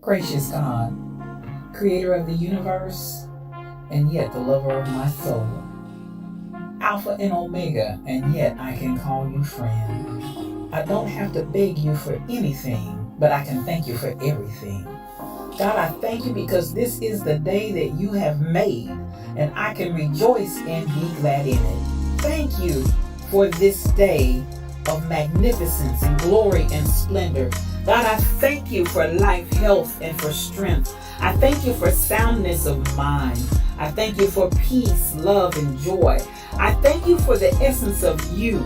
Gracious God, creator of the universe, and yet the lover of my soul. Alpha and Omega, and yet I can call you friend. I don't have to beg you for anything, but I can thank you for everything. God, I thank you because this is the day that you have made, and I can rejoice and be glad in it. Thank you for this day of magnificence and glory and splendor. God, I thank you for life, health, and for strength. I thank you for soundness of mind. I thank you for peace, love, and joy. I thank you for the essence of you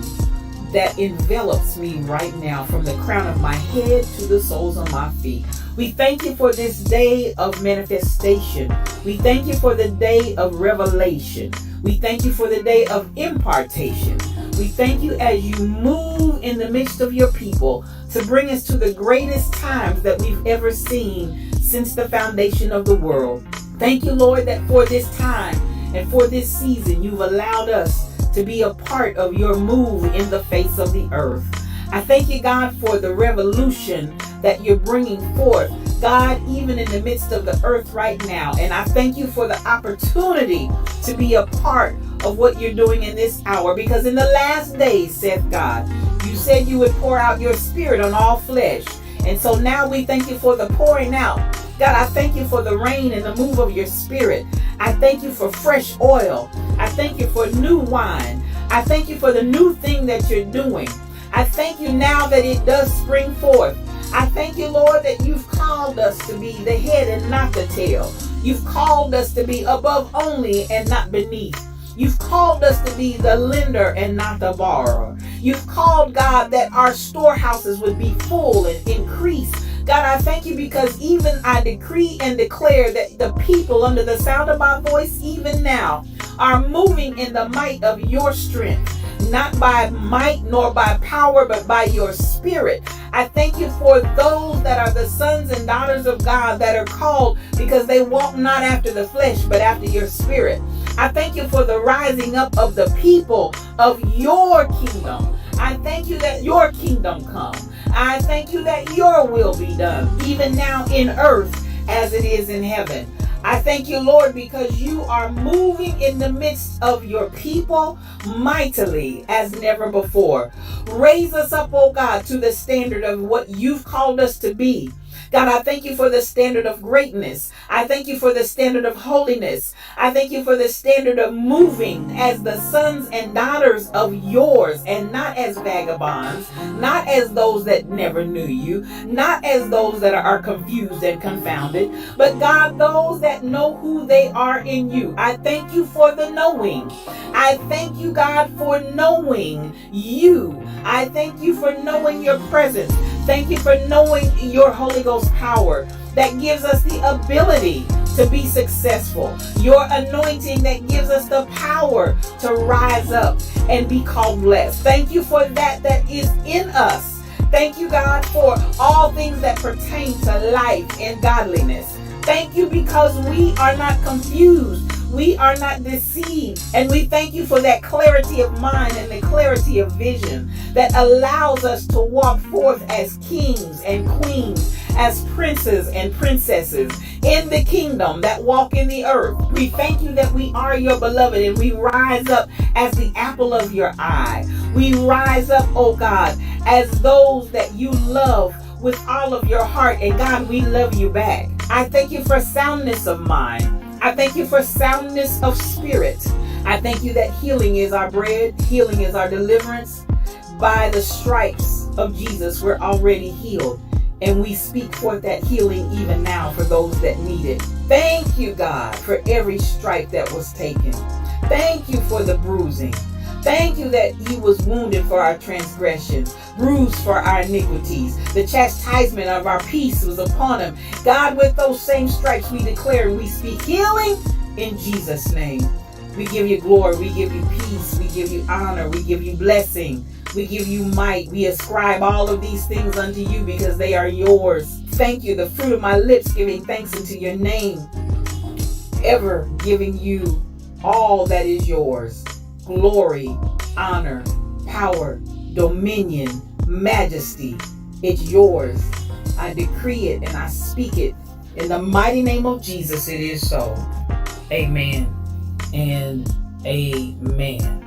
that envelops me right now, from the crown of my head to the soles of my feet. We thank you for this day of manifestation. We thank you for the day of revelation. We thank you for the day of impartation. We thank you as you move in the midst of your people to bring us to the greatest times that we've ever seen since the foundation of the world. Thank you, Lord, that for this time and for this season, you've allowed us to be a part of your move in the face of the earth. I thank you, God, for the revolution that you're bringing forth, God, even in the midst of the earth right now. And I thank you for the opportunity to be a part of what you're doing in this hour, because in the last days, saith God, you said you would pour out your spirit on all flesh. And so now we thank you for the pouring out. God, I thank you for the rain and the move of your spirit. I thank you for fresh oil. I thank you for new wine. I thank you for the new thing that you're doing. I thank you now that it does spring forth. I thank you, Lord, that you've called us to be the head and not the tail. You've called us to be above only and not beneath. You've called us to be the lender and not the borrower. You've called, God, that our storehouses would be full and increase. God, I thank you because even I decree and declare that the people under the sound of my voice even now are moving in the might of your strength. Not by might nor by power, but by your spirit. I thank you for those that are the sons and daughters of God that are called because they walk not after the flesh, but after your spirit. I thank you for the rising up of the people of your kingdom. I thank you that your kingdom come. I thank you that your will be done, even now in earth as it is in heaven. I thank you, Lord, because you are moving in the midst of your people mightily as never before. Raise us up, oh God, to the standard of what you've called us to be. God, I thank you for the standard of greatness. I thank you for the standard of holiness. I thank you for the standard of moving as the sons and daughters of yours, and not as vagabonds, not as those that never knew you, not as those that are confused and confounded, but God, those that know who they are in you. I thank you for the knowing. I thank you, God, for knowing you. I thank you for knowing your presence. Thank you for knowing your Holy Ghost power that gives us the ability to be successful. Your anointing that gives us the power to rise up and be called blessed. Thank you for that is in us. Thank you, God, for all things that pertain to life and godliness. Thank you because we are not confused. We are not deceived. And we thank you for that clarity of mind and the clarity of vision that allows us to walk forth as kings and queens, as princes and princesses in the kingdom that walk in the earth. We thank you that we are your beloved, and we rise up as the apple of your eye. We rise up, oh God, as those that you love with all of your heart. And God, we love you back. I thank you for soundness of mind. I thank you for soundness of spirit. I thank you that healing is our bread. Healing is our deliverance. By the stripes of Jesus, we're already healed. And we speak forth that healing even now for those that need it. Thank you, God, for every stripe that was taken. Thank you for the bruising. Thank you that he was wounded for our transgressions, bruised for our iniquities. The chastisement of our peace was upon him. God, with those same stripes we declare and we speak healing in Jesus' name. We give you glory, we give you peace, we give you honor, we give you blessing, we give you might. We ascribe all of these things unto you because they are yours. Thank you, the fruit of my lips giving thanks unto your name, ever giving you all that is yours. Glory, honor, power, dominion, majesty. It's yours. I decree it and I speak it In the mighty name of Jesus, it is so. Amen and amen.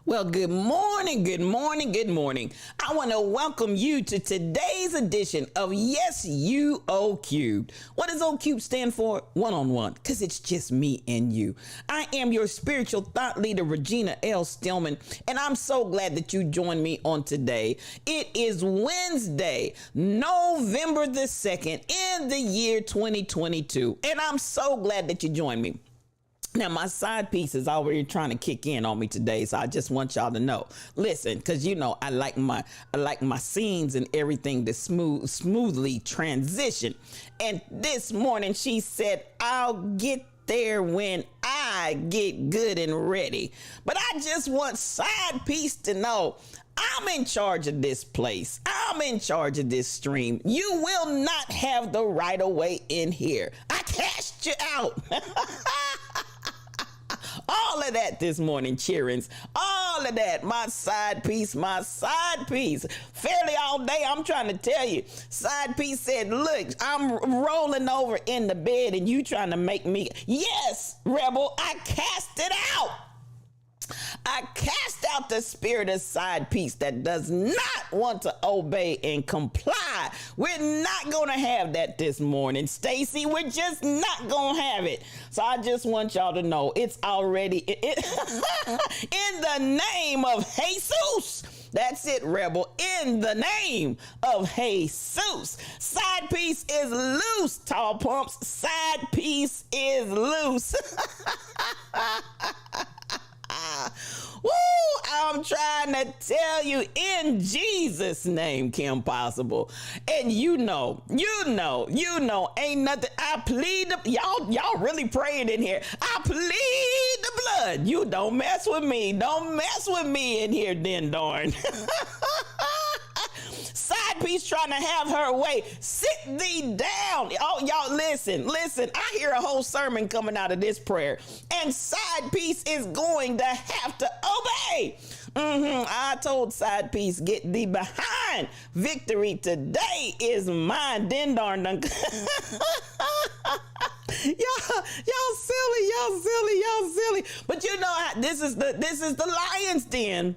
Well, good morning, good morning, good morning. I want to welcome you to today's edition of Yes, You O Cubed. What does O Cubed stand for? One-on-one, because it's just me and you. I am your spiritual thought leader, Regina L. Stillman, and I'm so glad that you joined me on today. It is Wednesday, November the 2nd in the year 2022, and I'm so glad that you joined me. Now, my side piece is already trying to kick in on me today, so I just want y'all to know. Listen, because you know I like my scenes and everything to smoothly transition. And this morning she said, "I'll get there when I get good and ready." But I just want side piece to know I'm in charge of this place. I'm in charge of this stream. You will not have the right of way in here. I cashed you out. All of that this morning, cheerings. All of that. My side piece. Fairly all day, I'm trying to tell you. Side piece said, look, I'm rolling over in the bed and you trying to make me. Yes, Rebel, I cast it out. I cast out the spirit of side piece that does not want to obey and comply. We're not going to have that this morning, Stacy. We're just not going to have it. So I just want y'all to know it's already in the name of Jesus. That's it, Rebel. In the name of Jesus. Side piece is loose, tall pumps. Side piece is loose. Woo! I'm trying to tell you in Jesus' name, Kim Possible. And you know, ain't nothing. I plead the, y'all really praying in here. I plead the blood. You don't mess with me. Don't mess with me in here, then darn. Side piece trying to have her way. Sit thee down. Oh, y'all listen. I hear a whole sermon coming out of this prayer. And side piece is going to have to obey. I told side piece, get thee behind. Victory today is mine. Then darn done. Y'all silly. But you know, this is the lion's den.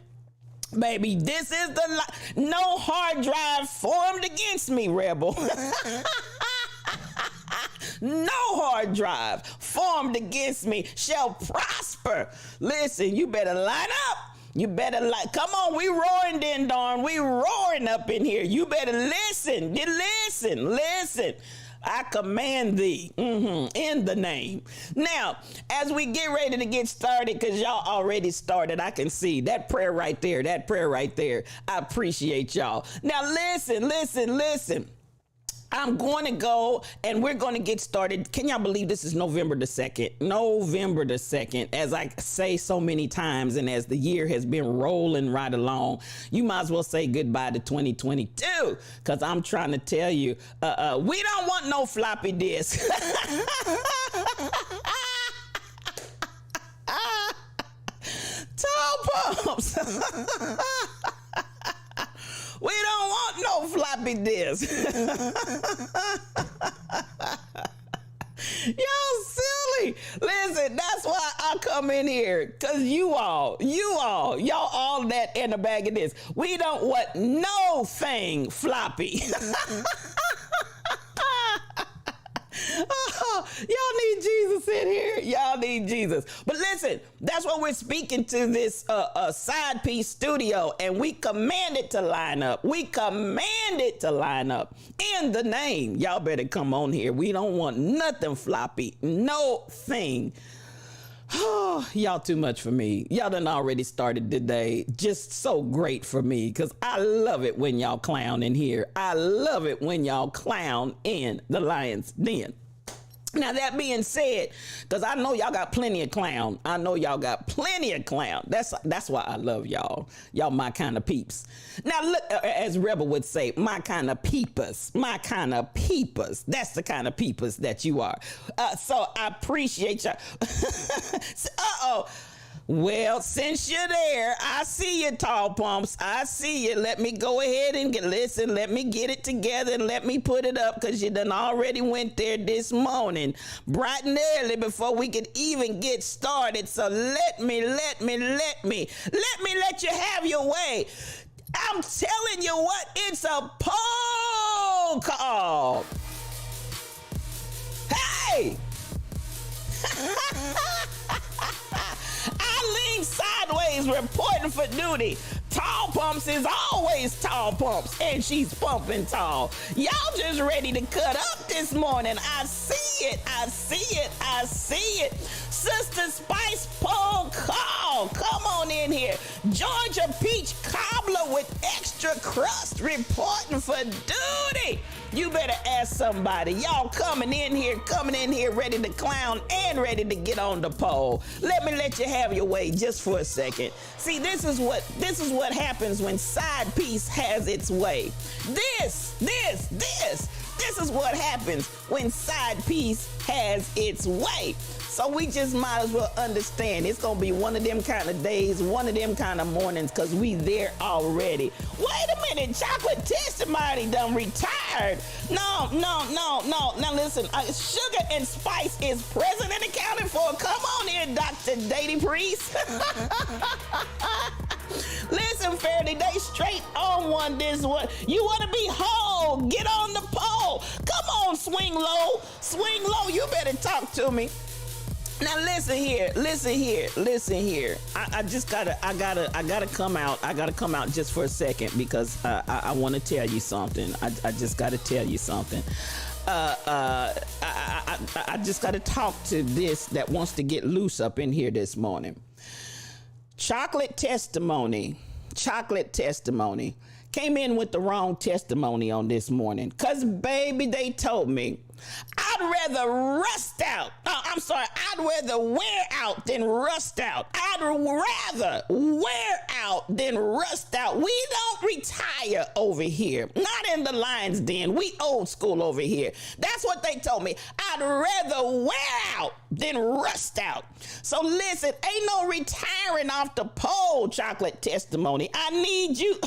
Baby, this is no hard drive formed against me, Rebel. No hard drive formed against me shall prosper. Listen, you better line up. Come on, we roaring then, darn. We roaring up in here. You better listen. Listen. I command thee in the name. Now, as we get ready to get started, because y'all already started, I can see that prayer right there. I appreciate y'all. Now, listen. I'm going to go and we're going to get started. Can y'all believe this is November the 2nd? November the 2nd, as I say so many times, and as the year has been rolling right along, you might as well say goodbye to 2022, because I'm trying to tell you, we don't want no floppy disk. Tall pumps. We don't want no floppy disk. Y'all silly. Listen, that's why I come in here. Because y'all all that in a bag of this. We don't want no thing floppy. Oh, y'all need Jesus in here. Y'all need Jesus. But listen, that's what we're speaking to this side piece studio, and we command it to line up. In the name. Y'all better come on here. We don't want nothing floppy. No thing. Oh, y'all too much for me. Y'all done already started today. Just so great for me because I love it when y'all clown in here. I love it when y'all clown in the Lion's Den. Now, that being said, because I know y'all got plenty of clown. I know y'all got plenty of clown. That's why I love y'all. Y'all my kind of peeps. Now, look, as Rebel would say, my kind of peepers. My kind of peepers. That's the kind of peepers that you are. So I appreciate y'all. Uh-oh. Well, since you're there, I see you, Tall Pumps. I see you. Let me go ahead and listen. Let me get it together and let me put it up because you done already went there this morning, bright and early before we could even get started. So let me let you have your way. I'm telling you what, it's a poll call. Hey! I lean sideways reporting for duty. Tall Pumps is always Tall Pumps, and she's pumping tall. Y'all just ready to cut up this morning. I see it. Sister Spice poll call. Come on in here. Georgia Peach Cobbler with extra crust reporting for duty. You better ask somebody. Y'all coming in here ready to clown and ready to get on the pole. Let me let you have your way just for a second. See, this is what happens when side piece has its way. This is what happens when side piece has its way. So we just might as well understand it's gonna be one of them kind of days, one of them kind of mornings, because we there already. Wait a minute, Chocolate Testimony done retired. No. Now listen, Sugar and Spice is present and accounted for. Come on in, Dr. Dady Priest. Listen, Faraday, they straight on one this one. You want to be whole? Get on the pole. Come on, swing low. You better talk to me. Now listen here. I gotta come out. I gotta come out just for a second because I want to tell you something. I just gotta tell you something. I just gotta talk to this that wants to get loose up in here this morning. Chocolate Testimony came in with the wrong testimony on this morning. Cause baby, they told me I'd rather wear out than rust out. I'd rather wear out than rust out. We don't retire over here. Not in the Lion's Den. We old school over here. That's what they told me. I'd rather wear out than rust out. So listen, ain't no retiring off the pole, Chocolate Testimony. I need you.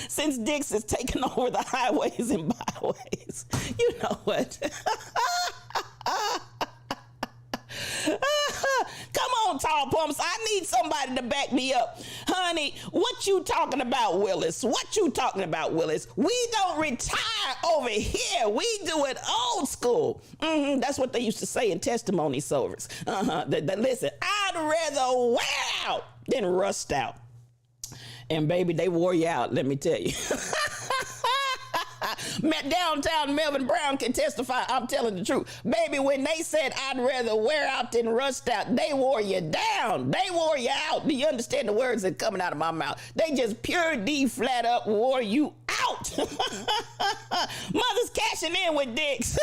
Since Dix is taking over the highways and byways. You know what? Come on, Tall Pumps. I need somebody to back me up. Honey, what you talking about, Willis? We don't retire over here. We do it old school. That's what they used to say in testimony service. Listen, I'd rather wear out than rust out. And baby, they wore you out, let me tell you. Downtown Melvin Brown can testify, I'm telling the truth. Baby, when they said I'd rather wear out than rust out, they wore you down. They wore you out. Do you understand the words that are coming out of my mouth? They just pure D flat up wore you out. Mother's cashing in with dicks.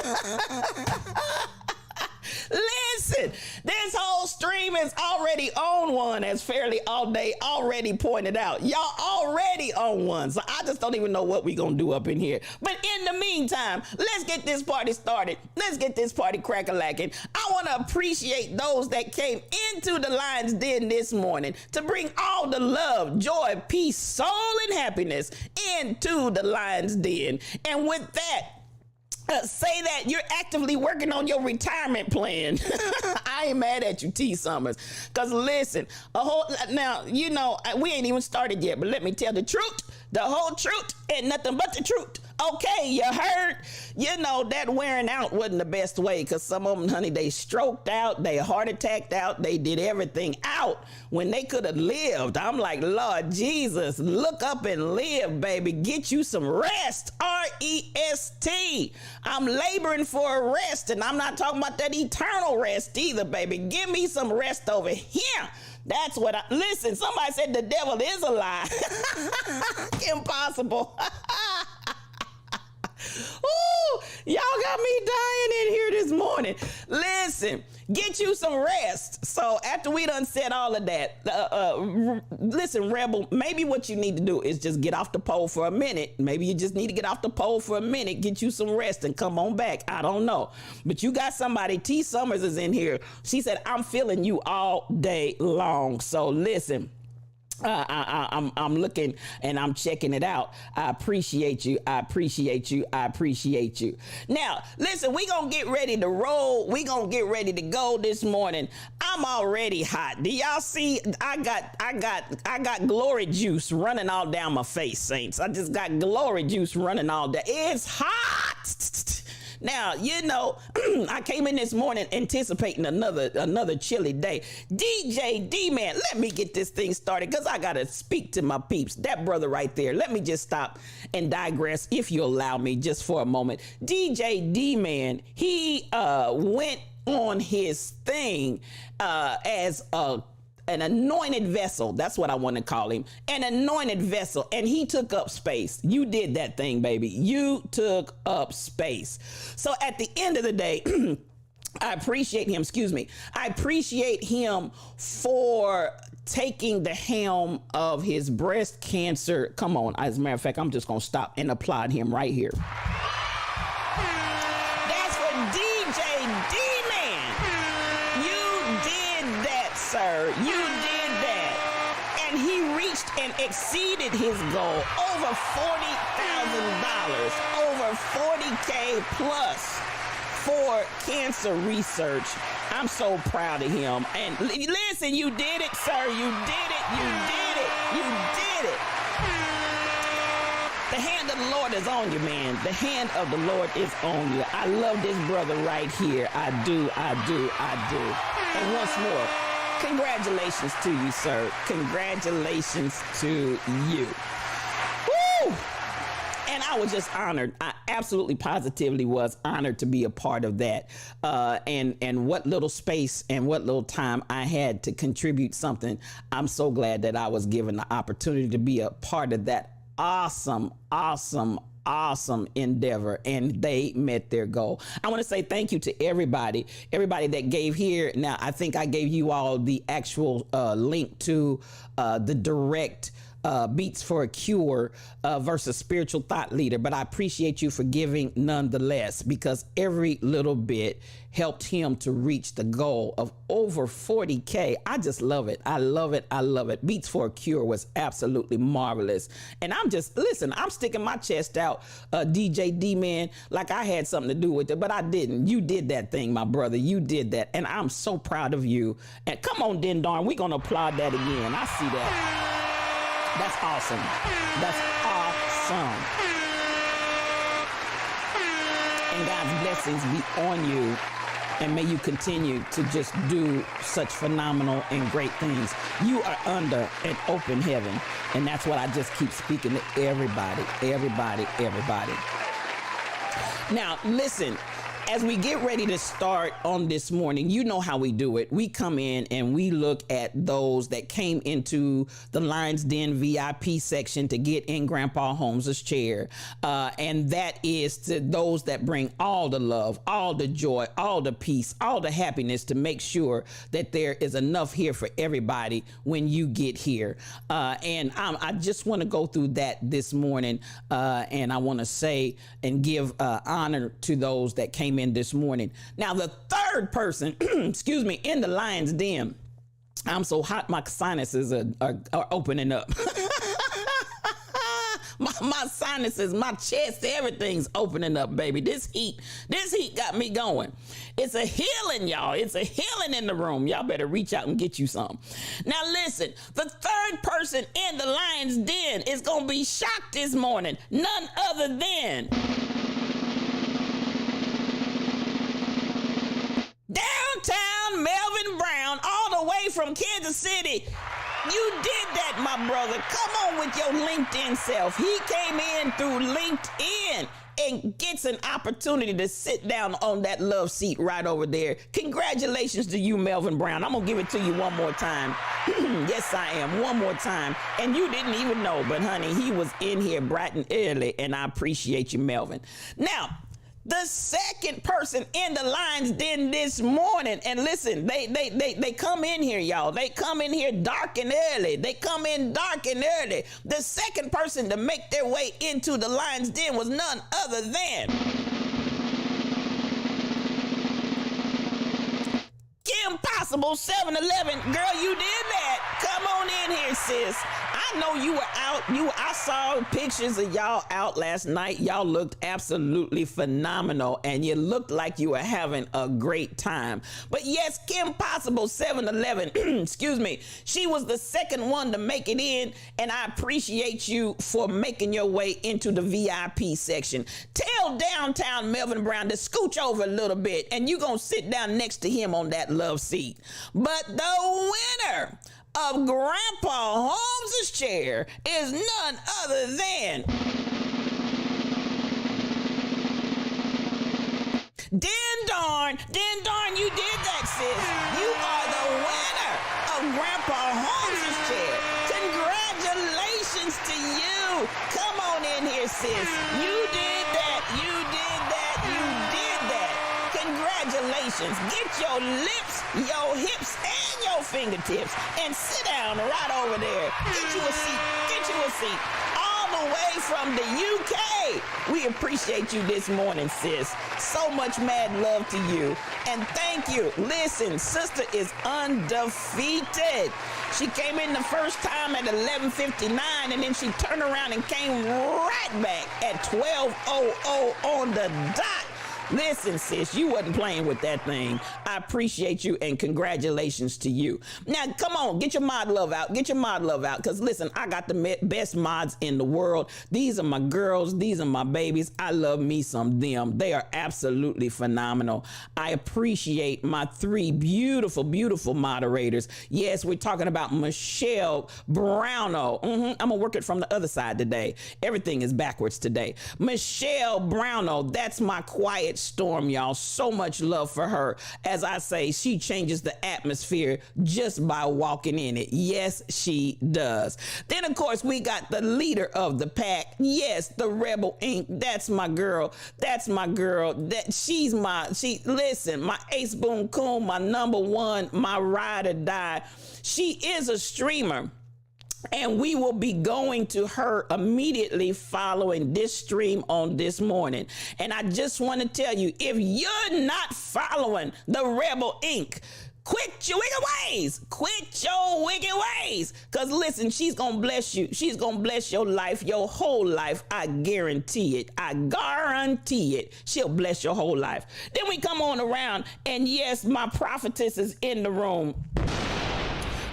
Listen, this whole stream is already on one, as Fairly All Day already pointed out. Y'all already on one, so I just don't even know what we gonna do up in here. But in the meantime, let's get this party started. Let's get this party crack-a-lacking. I want to appreciate those that came into the Lion's Den this morning to bring all the love, joy, peace, soul, and happiness into the Lion's Den. And with that, say that you're actively working on your retirement plan. I ain't mad at you, T. Summers. Because listen, now, you know, we ain't even started yet, but let me tell the truth. The whole truth and nothing but the truth. Okay, you heard? You know, that wearing out wasn't the best way, because some of them, honey, they stroked out, they heart attacked out, they did everything out when they could have lived. I'm like, Lord Jesus, look up and live, baby. Get you some rest. R-E-S-T. I'm laboring for a rest, and I'm not talking about that eternal rest either, baby. Give me some rest over here. That's what listen, somebody said the devil is a lie. Impossible. Ooh, y'all got me dying in here this morning. Listen, get you some rest. So after we done said all of that, listen, Rebel, maybe what you need to do is just get off the pole for a minute. Maybe you just need to get off the pole for a minute, get you some rest, and come on back. I don't know. But you got somebody, T. Summers is in here. She said, I'm feeling you all day long. So listen. I'm looking and I'm checking it out. I appreciate you. I appreciate you. I appreciate you. Now, listen, we gonna get ready to roll. We gonna get ready to go this morning. I'm already hot. Do y'all see? I got glory juice running all down my face, saints. I just got glory juice running all down. It's hot. Now, you know, I came in this morning anticipating another chilly day. DJ D-Man, let me get this thing started, because I got to speak to my peeps. That brother right there. Let me just stop and digress, if you allow me, just for a moment. DJ D-Man, he went on his thing as an anointed vessel. That's what I want to call him. An anointed vessel. And he took up space. You did that thing, baby. You took up space. So at the end of the day, I appreciate him. Excuse me. I appreciate him for taking the helm of his breast cancer. Come on. As a matter of fact, I'm just going to stop and applaud him right here. That's for DJ D-Man. You did that, sir. You did that. And he reached and exceeded his goal. Over $40,000. Over 40K plus for cancer research. I'm so proud of him. And listen, you did it, sir. You did it. You did it. You did it. The hand of the Lord is on you, man. The hand of the Lord is on you. I love this brother right here. I do. And once more, congratulations to you, sir. Congratulations to you. Woo! And I was just honored. I absolutely positively was honored to be a part of that. And what little space and what little time I had to contribute something. I'm so glad that I was given the opportunity to be a part of that awesome endeavor, and they met their goal. I want to say thank you to everybody that gave here. Now, I think I gave you all the actual link to the direct Beats for a Cure versus Spiritual Thought Leader, but I appreciate you for giving nonetheless, because every little bit helped him to reach the goal of over 40K. I just love it. I love it. I love it. Beats for a Cure was absolutely marvelous. And I'm sticking my chest out, DJ D-Man, like I had something to do with it, but I didn't. You did that thing, my brother. You did that. And I'm so proud of you. And come on, Den Darn, we're going to applaud that again. I see that. That's awesome. That's awesome. And God's blessings be on you. And may you continue to just do such phenomenal and great things. You are under an open heaven. And that's what I just keep speaking to everybody. Now, listen. As we get ready to start on this morning, you know how we do it. We come in and we look at those that came into the Lions Den VIP section to get in Grandpa Holmes' chair. And that is to those that bring all the love, all the joy, all the peace, all the happiness to make sure that there is enough here for everybody when you get here. And I just want to go through that this morning. And I want to say and give honor to those that came in this morning. Now, the third person, excuse me, in the Lion's Den, I'm so hot, my sinuses are opening up. my sinuses, my chest, everything's opening up, baby. This heat got me going. It's a healing, y'all. It's a healing in the room. Y'all better reach out and get you some. Now listen, the third person in the lion's den is going to be shocked this morning. None other than downtown Melvin Brown, all the way from Kansas City. You did that, my brother. Come on with your LinkedIn self. He came in through LinkedIn and gets an opportunity to sit down on that love seat right over there. Congratulations to you, Melvin Brown. I'm going to give it to you one more time. Yes, I am. One more time. And you didn't even know, but honey, he was in here bright and early, and I appreciate you, Melvin. Now, the second person in the lion's den this morning, and listen, they come in here, y'all. They come in here dark and early. They come in dark and early. The second person to make their way into the lion's den was none other than Kim Possible 7-Eleven. Girl, you did that. Come on in here, sis. I know you were out. I saw pictures of y'all out last night. Y'all looked absolutely phenomenal, and you looked like you were having a great time. But yes, Kim Possible 7-Eleven, excuse me, she was the second one to make it in, and I appreciate you for making your way into the VIP section. Tell downtown Melvin Brown to scooch over a little bit, and you're going to sit down next to him on that love seat. But the winner of Grandpa Holmes' chair is none other than Den Darn. Den Darn, you did that, sis. You are the winner of Grandpa Holmes' chair. Congratulations to you. Come on in here, sis. You did that. You did that. You did that. Congratulations. Get your lips, your hips, and your fingertips and sit down right over there. Get you a seat. Get you a seat. All the way from the UK. We appreciate you this morning, sis. So much mad love to you. And thank you. Listen, sister is undefeated. She came in the first time at 11:59, and then she turned around and came right back at 12:00 on the dot. Listen, sis, you wasn't playing with that thing. I appreciate you and congratulations to you. Now, come on, get your mod love out. Get your mod love out. Because, listen, I got the best mods in the world. These are my girls. These are my babies. I love me some them. They are absolutely phenomenal. I appreciate my three beautiful, beautiful moderators. Yes, we're talking about Michelle Browno. I'm going to work it from the other side today. Everything is backwards today. Michelle Browno, that's my quiet storm, y'all. So much love for her. As I say, she changes the atmosphere just by walking in it. Yes, she does. Then, of course, we got the leader of the pack. Yes, the Rebel Ink. That's my girl. That's my girl. Listen, my ace boom coon, my number one, my ride or die. She is a streamer. And we will be going to her immediately following this stream on this morning. And I just want to tell you, if you're not following the Rebel Ink, quit your wicked ways. Quit your wicked ways. Because listen, she's going to bless you. She's going to bless your life, your whole life. I guarantee it. I guarantee it. She'll bless your whole life. Then we come on around, and yes, my prophetess is in the room.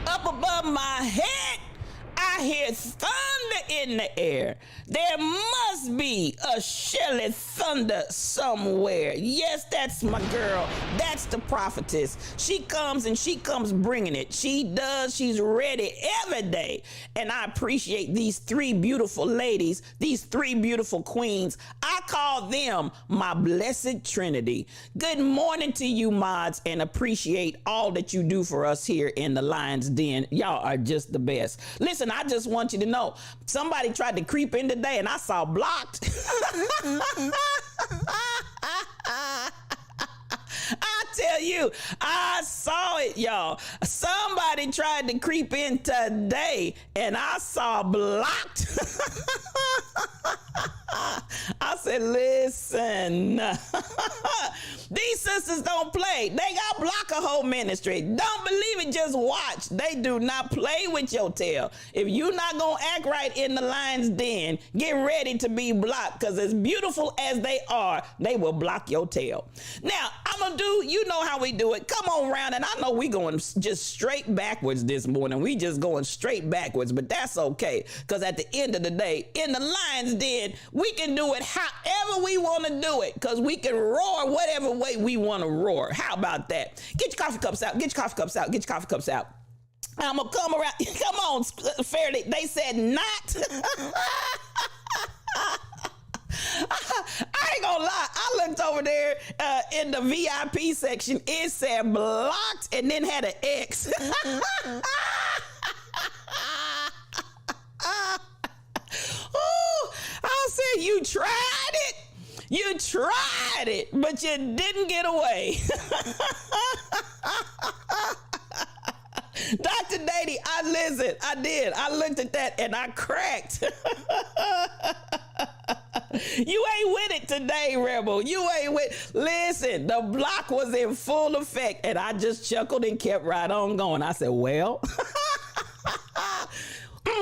Up above my head, I hear thunder in the air. There must be a Shelly thunder somewhere. Yes, that's my girl. That's the prophetess. She comes and she comes bringing it. She does. She's ready every day. And I appreciate these three beautiful ladies, these three beautiful queens. I call them my blessed Trinity. Good morning to you, mods, and appreciate all that you do for us here in the Lion's Den. Y'all are just the best. Listen, I just want you to know, somebody tried to creep in today and I saw blocked. I tell you, I saw it, y'all. Somebody tried to creep in today and I saw blocked. I said, listen, these sisters don't play. They got block a whole ministry. Don't believe it, just watch. They do not play with your tail. If you not gonna act right in the lion's den, get ready to be blocked, because as beautiful as they are, they will block your tail. Now, I'm gonna do, you know how we do it. Come on round, and I know we going just straight backwards this morning. We just going straight backwards, but that's okay, because at the end of the day, in the lion's den, we can do it however we want to do it, because we can roar whatever way we want to roar. How about that? Get your coffee cups out. Get your coffee cups out. Get your coffee cups out. I'm gonna come around. Come on, Fairly. They said not. I ain't gonna lie. I looked over there in the VIP section. It said blocked and then had an X. Ooh, I said, you tried it. You tried it, but you didn't get away. Dr. Dady, I did. I looked at that and I cracked. You ain't with it today, Rebel. You ain't with. Listen, the block was in full effect and I just chuckled and kept right on going. I said, well,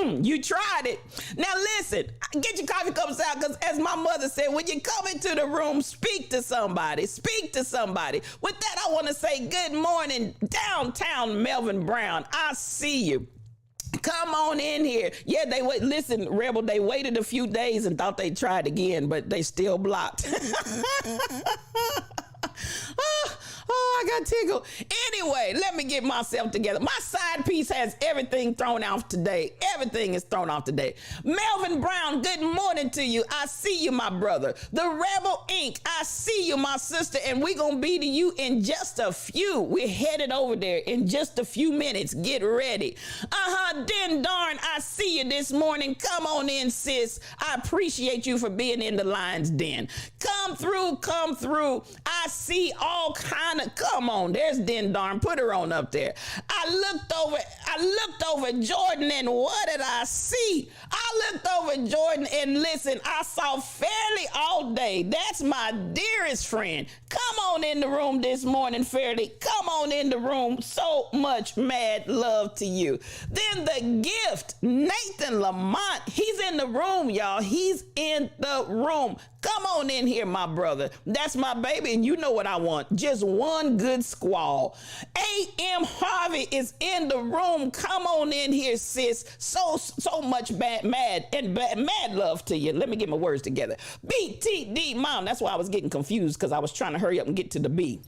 you tried it. Now listen, get your coffee cups out, because as my mother said, when you come into the room, speak to somebody. Speak to somebody. With that, I want to say good morning, downtown Melvin Brown. I see you. Come on in here. Yeah, they wait. Listen, Rebel, they waited a few days and thought they tried again, but they still blocked. Oh, I got tickled. Anyway, let me get myself together. My side piece has everything thrown off today. Everything is thrown off today. Melvin Brown, good morning to you. I see you, my brother. The Rebel Inc., I see you, my sister, and we're going to be to you in just a few. We're headed over there in just a few minutes. Get ready. Den Darn, I see you this morning. Come on in, sis. I appreciate you for being in the lion's den. Come through, come through. I see all kind of, come on, there's Den Darn, put her on up there. I looked over Jordan, and what did I see? I looked over Jordan, and listen, I saw Fairly all day. That's my dearest friend. Come on in the room this morning, Fairly. Come on in the room. So much mad love to you. Then the gift, Nathan Lamont, he's in the room, y'all. He's in the room. Come on in here, my brother. That's my baby, and you know what I want. Just one good squall. A.M. Harvey is in the room. Come on in here, sis. So much mad love to you. Let me get my words together. BTD Mom. That's why I was getting confused, because I was trying to hurry up and get to the B.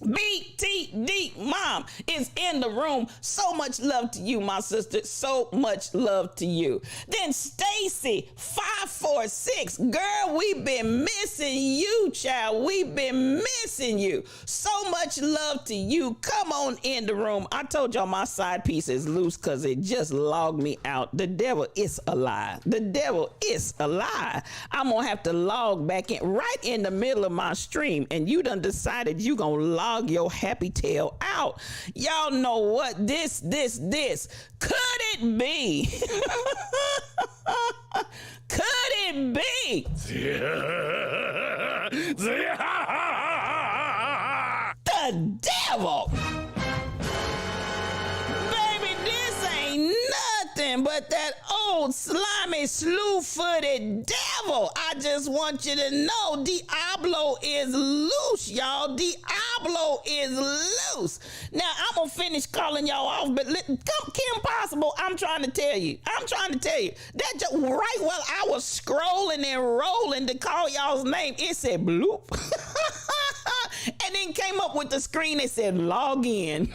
BTD Mom is in the room. So much love to you, my sister. So much love to you. Then Stacy 546. Girl, we've been missing you, child. We've been missing you. So much love to you. Come on in the room. I told y'all my side piece is loose because it just logged me out. The devil is a lie. The devil is a lie. I'm going to have to log back in right in the middle of my stream, and you done decided you going to log your happy tail out. Y'all know what this could it be? Could it be the devil? Baby, this ain't nothing but that old slimy slew-footed devil. I just want you to know Diablo is loose, y'all. Diablo is loose. Now, I'm going to finish calling y'all off, but Kim Possible, I'm trying to tell you. That just right while I was scrolling and rolling to call y'all's name, it said bloop. And then came up with the screen that said log in.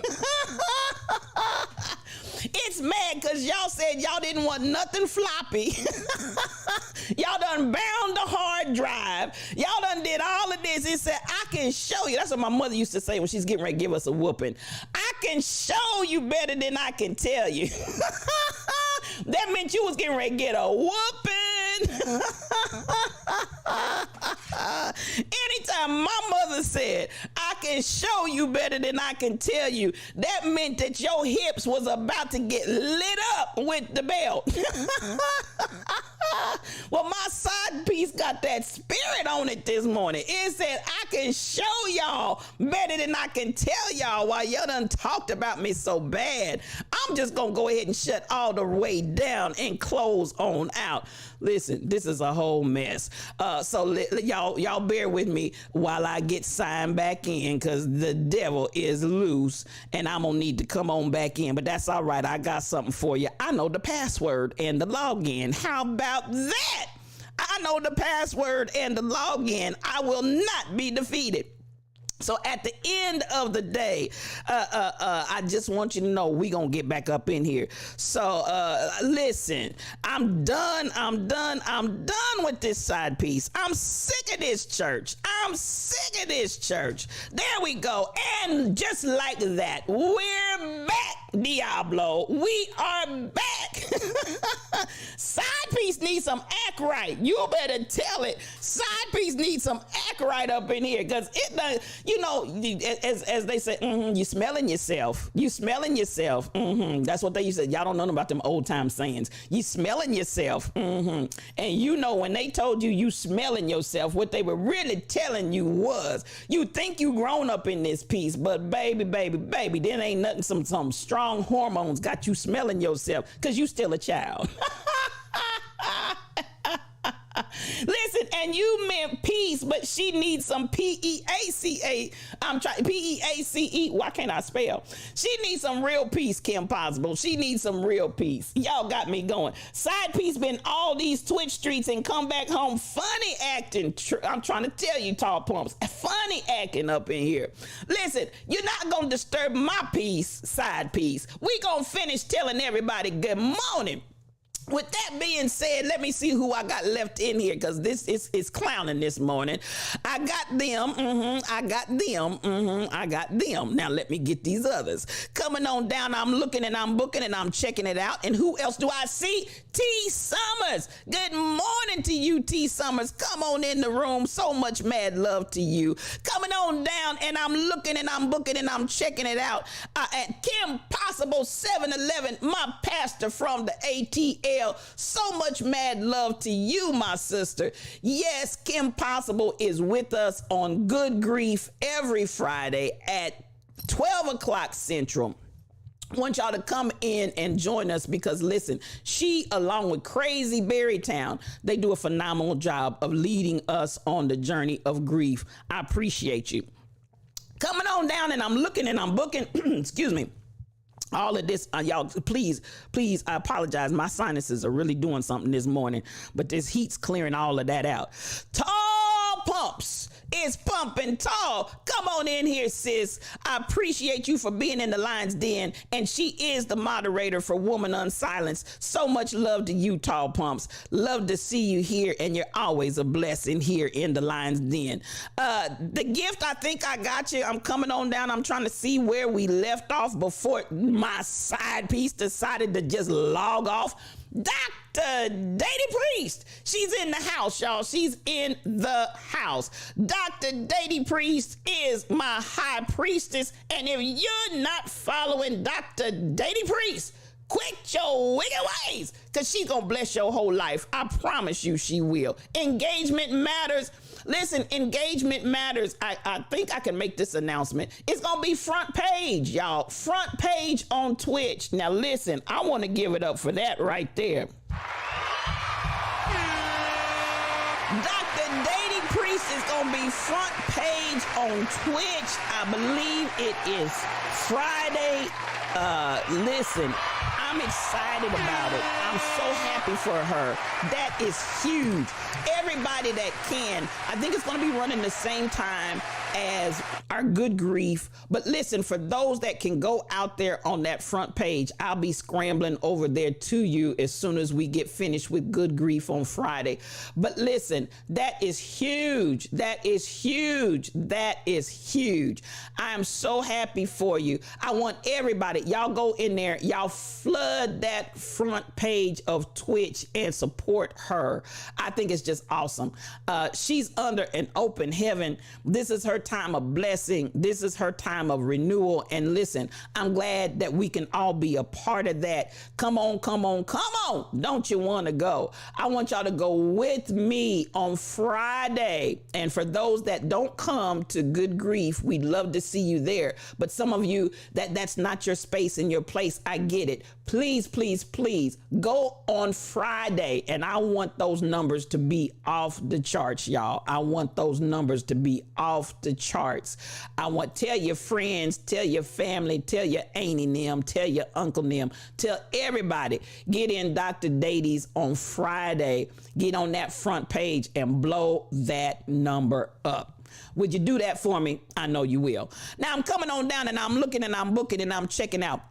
It's mad because y'all said y'all didn't want nothing floppy. Y'all done bound the hard drive. Y'all done did all of this. It said, I can show you. That's what my mother used to say when she's getting ready to give us a whooping. I can show you better than I can tell you. That meant you was getting ready to get a whooping. Anytime my mother said, I can show you better than I can tell you, that meant that your hips was about to get lit up with the belt. Well, my side side piece got that spirit on it this morning. It said, I can show y'all better than I can tell y'all why y'all done talked about me so bad. I'm just going to go ahead and shut all the way down and close on out. Listen, this is a whole mess. So y'all bear with me while I get signed back in, because the devil is loose and I'm gonna need to come on back in. But that's all right. I got something for you. I know the password and the login. How about that? I know the password and the login. I will not be defeated. So at the end of the day, I just want you to know we gonna get back up in here. So listen, I'm done with this side piece. I'm sick of this church. There we go. And just like that, we're back, Diablo. We are back. Side piece needs some act right. You better tell it. Side piece needs some act right up in here, because it does. You know, as they say, you smelling yourself. You smelling yourself. That's what they used to say. Y'all don't know about them old time sayings. You smelling yourself. And you know, when they told you smelling yourself, what they were really telling you was, you think you grown up in this piece, but baby, then ain't nothing. Some strong hormones got you smelling yourself, because you still a child. Listen, and you meant peace, but she needs some P-E-A-C-E. Why can't I spell? She needs some real peace, Kim Possible. She needs some real peace. Y'all got me going. Side piece been all these Twitch streets and come back home funny acting. I'm trying to tell you, tall pumps, funny acting up in here. Listen, you're not going to disturb my peace, side piece. We going to finish telling everybody good morning. With that being said, let me see who I got left in here, because this is clowning this morning. I got them. I got them. Now let me get these others. Coming on down, I'm looking and I'm booking and I'm checking it out. And who else do I see? T. Summers. Good morning to you, T. Summers. Come on in the room. So much mad love to you. Coming on down, and I'm looking and I'm booking and I'm checking it out at Kim Possible 711, my pastor from the ATL. So much mad love to you, my sister. Yes, Kim Possible is with us on Good Grief every Friday at 12 o'clock Central. I want y'all to come in and join us, because listen, she, along with Crazy Berrytown, they do a phenomenal job of leading us on the journey of grief. I appreciate you. Coming on down, and I'm looking and I'm booking, excuse me. All of this, y'all, please, I apologize. My sinuses are really doing something this morning, but this heat's clearing all of that out. Tall Pumps is pumping tall. Come on in here, sis. I appreciate you for being in the Lion's Den, and she is the moderator for Woman Unsilenced. So much love to you, Tall Pumps. Love to see you here, and you're always a blessing here in the Lion's Den. The gift, I think I got you. I'm coming on down. I'm trying to see where we left off before my side piece decided to just log off. Dr. Dady Priest. She's in the house, y'all. She's in the house. Dr. Dady Priest is my high priestess. And if you're not following Dr. Dady Priest, quit your wicked ways, because she's going to bless your whole life. I promise you she will. Engagement matters. Listen, engagement matters. I think I can make this announcement. It's going to be front page, y'all. Front page on Twitch. Now, listen, I want to give it up for that right there. Dr. Dady Priest is going to be front page on Twitch. I believe it is Friday. Listen, I'm excited about it. I'm so happy for her. That is huge. Everybody that can, I think it's going to be running the same time as our Good Grief. But listen, for those that can go out there on that front page, I'll be scrambling over there to you as soon as we get finished with Good Grief on Friday. But listen, that is huge. That is huge. That is huge. I am so happy for you. I want everybody, y'all go in there, y'all flood that front page of Twitch and support her. I think it's just awesome. She's under an open heaven. This is her time of blessing. This is her time of renewal. And listen, I'm glad that we can all be a part of that. Come on, come on, come on. Don't you want to go? I want y'all to go with me on Friday. And for those that don't come to Good Grief, we'd love to see you there. But some of you, that's not your space and your place. I get it. Please, please, please go on Friday. And I want those numbers to be off the charts, y'all. I want those numbers to be off the charts. Tell your friends, tell your family, tell your auntie them, tell your uncle them, tell everybody, get in Dr. Dady's on Friday, get on that front page and blow that number up. Would you do that for me? I know you will. Now I'm coming on down and I'm looking and I'm booking and I'm checking out.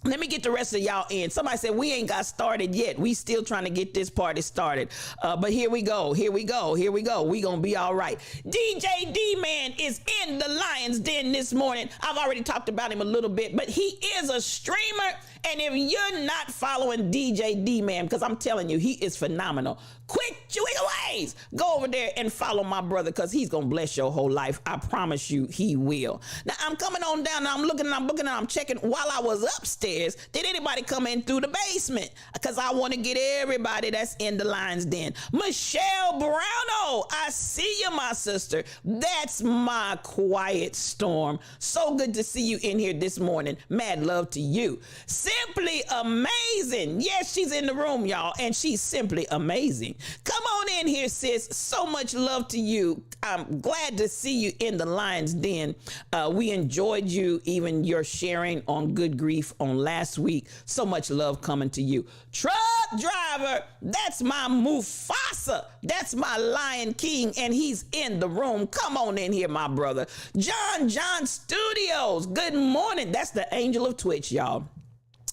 Let me get the rest of y'all in. Somebody said we ain't got started yet. We still trying to get this party started. But here we go. Here we go. Here we go. We gonna be all right. DJ D-Man is in the Lion's Den this morning. I've already talked about him a little bit, but he is a streamer. And if you're not following DJ D-Man, because I'm telling you, he is phenomenal. Quit chewing ways. Go over there and follow my brother because he's going to bless your whole life. I promise you he will. Now, I'm coming on down and I'm looking and I'm booking and I'm checking. While I was upstairs, did anybody come in through the basement? Because I want to get everybody that's in the Lion's Den. Michelle Browno, I see you, my sister. That's my quiet storm. So good to see you in here this morning. Mad love to you. Simply amazing. Yes, she's in the room, y'all, and she's simply amazing. Come on in here, sis. So much love to you. I'm glad to see you in the Lion's Den. We enjoyed you, even your sharing on Good Grief on last week. So much love coming to you. Truck driver, that's my Mufasa. That's my Lion King, and he's in the room. Come on in here, my brother. John Studios, good morning. That's the angel of Twitch, y'all.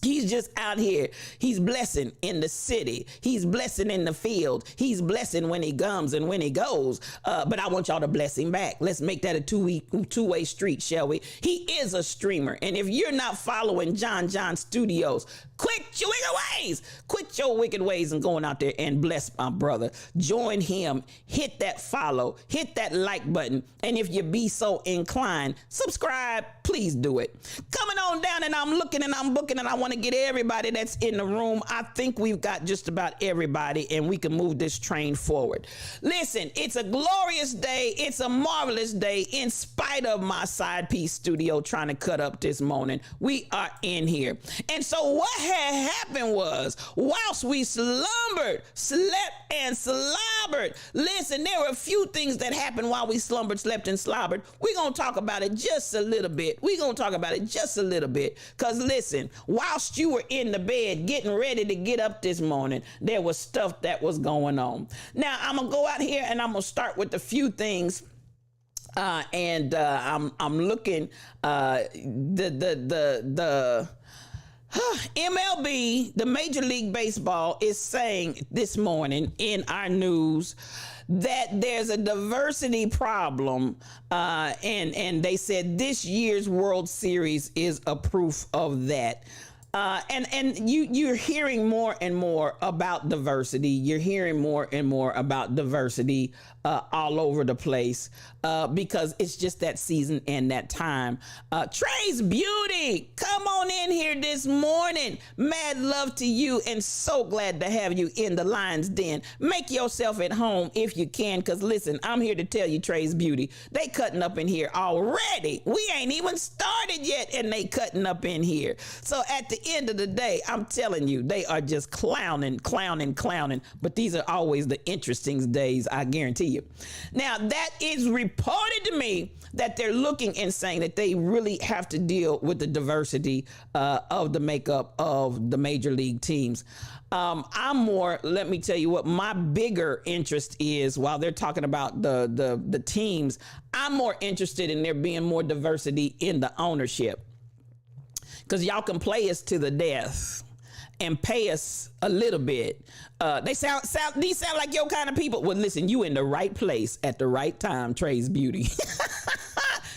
He's just out here. He's blessing in the city. He's blessing in the field. He's blessing when he comes and when he goes. But I want y'all to bless him back. Let's make that a two-way street, shall we? He is a streamer. And if you're not following John Studios, quit your wicked ways. Quit your wicked ways and going out there and bless my brother. Join him. Hit that follow. Hit that like button. And if you be so inclined, subscribe. Please do it. Coming on down and I'm looking and I'm booking and I want to get everybody that's in the room. I think we've got just about everybody and we can move this train forward. Listen, it's a glorious day. It's a marvelous day in spite of my side piece studio trying to cut up this morning. We are in here. And so what had happened was whilst we slumbered, slept and slobbered. Listen, there were a few things that happened while we slumbered, slept and slobbered. We're going to talk about it just a little bit. We're going to talk about it just a little bit. Because listen, whilst you were in the bed getting ready to get up this morning, there was stuff that was going on. Now, I'm going to go out here and I'm going to start with a few things. I'm looking, MLB, the Major League Baseball, is saying this morning in our news that there's a diversity problem, and they said this year's World Series is a proof of that. And you're hearing more and more about diversity. You're hearing more and more about diversity all over the place because it's just that season and that time. Trey's Beauty, come on in here this morning. Mad love to you and so glad to have you in the Lion's Den. Make yourself at home if you can, because listen, I'm here to tell you, Trey's Beauty, they cutting up in here already. We ain't even started yet and they cutting up in here. So at the end of the day, I'm telling you, they are just clowning. But these are always the interesting days, I guarantee you. Now, that is reported to me that they're looking and saying that they really have to deal with the diversity of the makeup of the major league teams. Let me tell you what my bigger interest is while they're talking about the teams. I'm more interested in there being more diversity in the ownership. Because y'all can play us to the death and pay us a little bit. These sound like your kind of people. Well, listen, you in the right place at the right time, Trey's Beauty.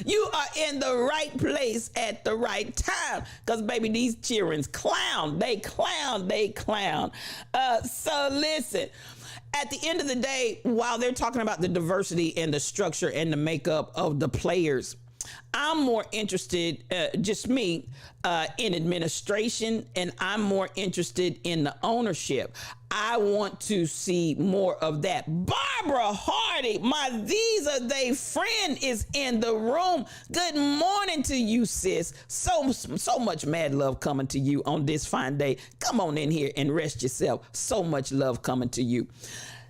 You are in the right place at the right time. Because, baby, these children's clown. They clown. So, listen. at the end of the day, while they're talking about the diversity and the structure and the makeup of the players, I'm more interested, just me, in administration, and I'm more interested in the ownership. I want to see more of that. Barbara Hardy, my These Are They friend, is in the room. Good morning to you, sis. So much mad love coming to you on this fine day. Come on in here and rest yourself. So much love coming to you.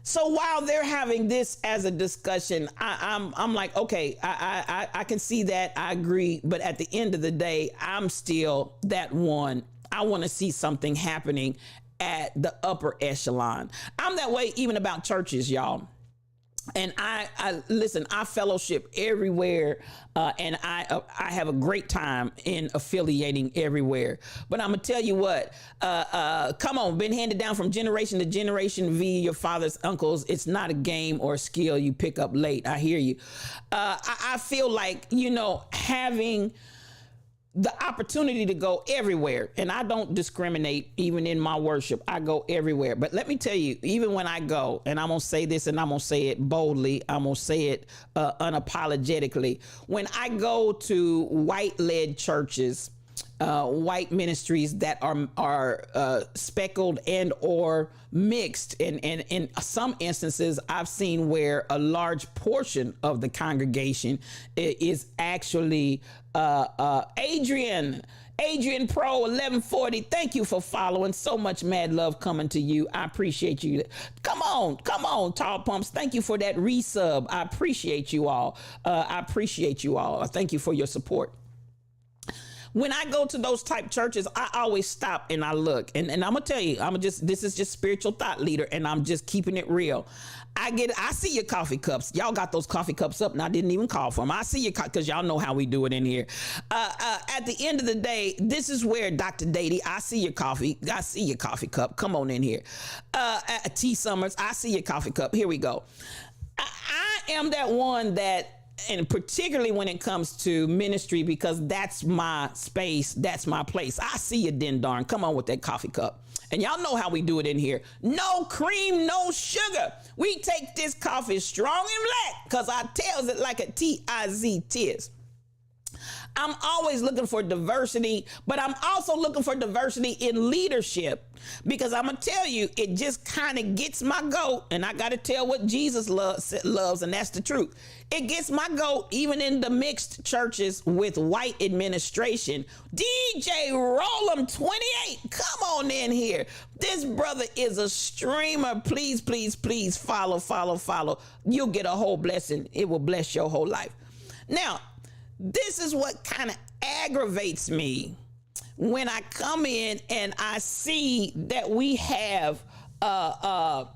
So while they're having this as a discussion, I'm like, okay, I can see that. I agree. But at the end of the day, I'm still that one. I want to see something happening at the upper echelon. I'm that way even about churches, y'all. And I listen, I fellowship everywhere, and I have a great time in affiliating everywhere. But I'm gonna tell you what, come on, been handed down from generation to generation via your father's uncles. It's not a game or a skill you pick up late. I hear you. I feel like, having the opportunity to go everywhere, and I don't discriminate even in my worship. I go everywhere. But let me tell you, even when I go, and I'm going to say this and I'm going to say it boldly, I'm going to say it unapologetically. When I go to white-led churches, white ministries that are speckled and or mixed, and in some instances I've seen where a large portion of the congregation is actually Adrian Pro 1140. Thank you for following. So much mad love coming to you. I appreciate you. Come on, Tall Pumps. Thank you for that resub. I appreciate you all. Thank you for your support. When I go to those type churches, I always stop and I look. And I'm going to tell you, this is just spiritual thought leader, and I'm just keeping it real. I see your coffee cups. Y'all got those coffee cups up, and I didn't even call for them. I see your because y'all know how we do it in here. At the end of the day, this is where Dr. Dady, I see your coffee. I see your coffee cup. Come on in here. T. Summers, I see your coffee cup. Here we go. I am that one that, and particularly when it comes to ministry, because that's my space, that's my place. I see you, den darn. Come on with that coffee cup. And y'all know how we do it in here. No cream, no sugar. We take this coffee strong and black, because I tells it like a T-I-Z tis. I'm always looking for diversity, but I'm also looking for diversity in leadership, because I'm going to tell you, it just kind of gets my goat, and I got to tell what Jesus loves, and that's the truth. It gets my goat even in the mixed churches with white administration. DJ Roll'em 28, come on in here. This brother is a streamer. Please, please, please follow. You'll get a whole blessing. It will bless your whole life. Now, this is what kind of aggravates me when I come in and I see that we have a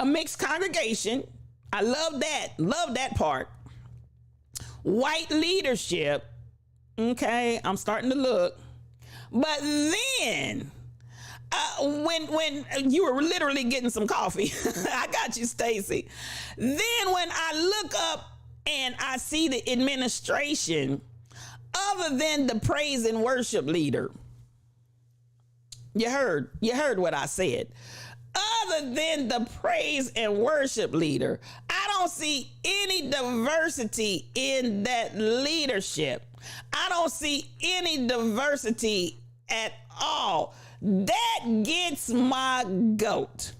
mixed congregation. I love that part. White leadership. Okay, I'm starting to look. But then, when you were literally getting some coffee, I got you, Stacy. Then when I look up and I see the administration, other than the praise and worship leader, you heard what I said. Other than the praise and worship leader, I don't see any diversity in that leadership. I don't see any diversity at all. That gets my goat,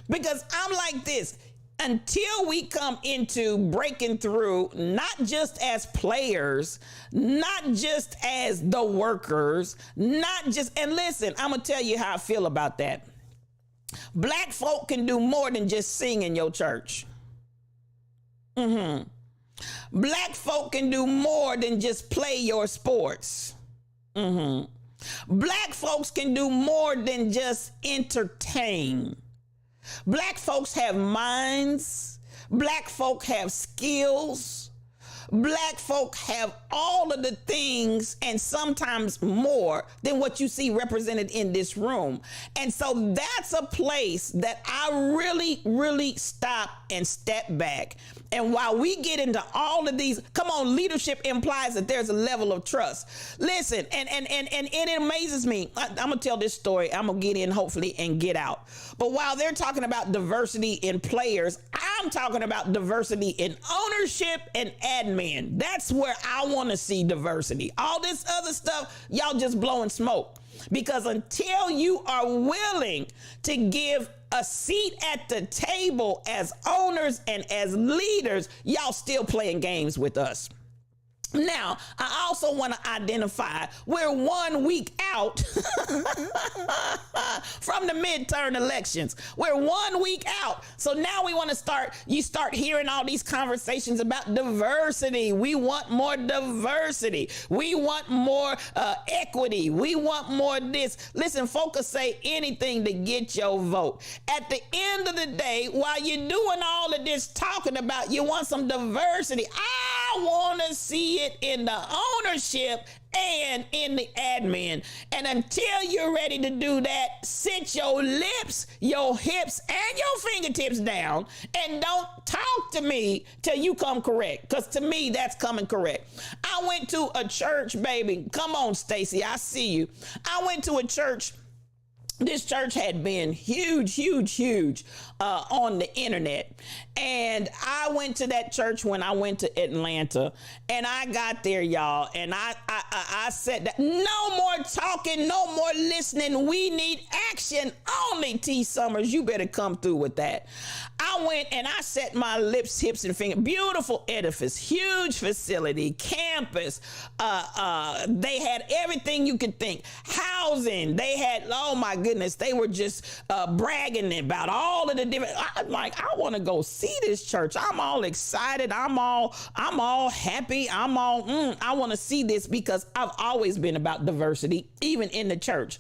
because I'm like this. Until we come into breaking through, not just as players, not just as the workers, and listen, I'm going to tell you how I feel about that. Black folk can do more than just sing in your church. Black folk can do more than just play your sports. Black folks can do more than just entertain. Black folks have minds. Black folk have skills. Black folk have all of the things and sometimes more than what you see represented in this room. And so that's a place that I really stop and step back. And while we get into all of these, come on, leadership implies that there's a level of trust. Listen, and it amazes me. I'm going to tell this story. I'm going to get in hopefully and get out. But while they're talking about diversity in players, I'm talking about diversity in ownership and admin. That's where I want to see diversity. All this other stuff, y'all just blowing smoke. Because until you are willing to give a seat at the table as owners and as leaders, y'all still playing games with us. Now, I also want to identify we're 1 week out from the midterm elections. We're 1 week out. So now we want to start hearing all these conversations about diversity. We want more diversity. We want more equity. We want more this. Listen, folks say anything to get your vote. At the end of the day, while you're doing all of this talking about you want some diversity, I want to see it in the ownership and in the admin. And until you're ready to do that, sit your lips, your hips, and your fingertips down and don't talk to me till you come correct. Because to me, that's coming correct. I went to a church, baby. Come on, Stacy, I see you. I went to a church. This church had been huge on the internet. And I went to that church when I went to Atlanta. And I got there, y'all. And I said that no more talking, no more listening. We need action only, T. Summers. You better come through with that. I went and I set my lips, hips, and fingers. Beautiful edifice, huge facility, campus. They had everything you could think. Housing. They had, oh my goodness, they were just bragging about all of the different. I'm like, I want to go see this church. I'm all excited. I'm all happy. I want to see this because I've always been about diversity, even in the church.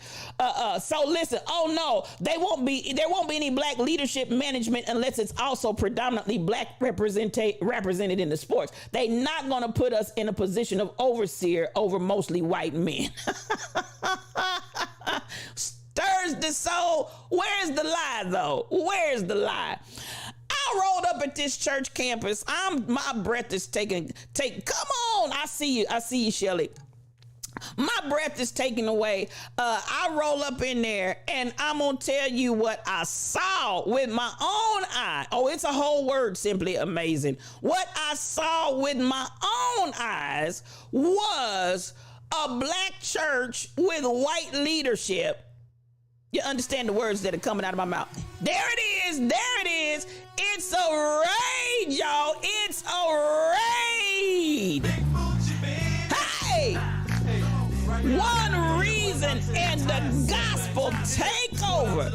So listen, oh no, there won't be any black leadership management unless it's also predominantly black represented in the sports. They're not going to put us in a position of overseer over mostly white men. Stirs the soul. Where's the lie, though? Where's the lie? I rolled up at this church campus. My breath is taking. Come on. I see you, Shelly. My breath is taken away. I roll up in there and I'm going to tell you what I saw with my own eye. Oh, it's a whole word, simply amazing. What I saw with my own eyes was a black church with white leadership. You understand the words that are coming out of my mouth. There it is. There it is. It's a raid, y'all. It's a raid. Hey! One reason and the gospel take over.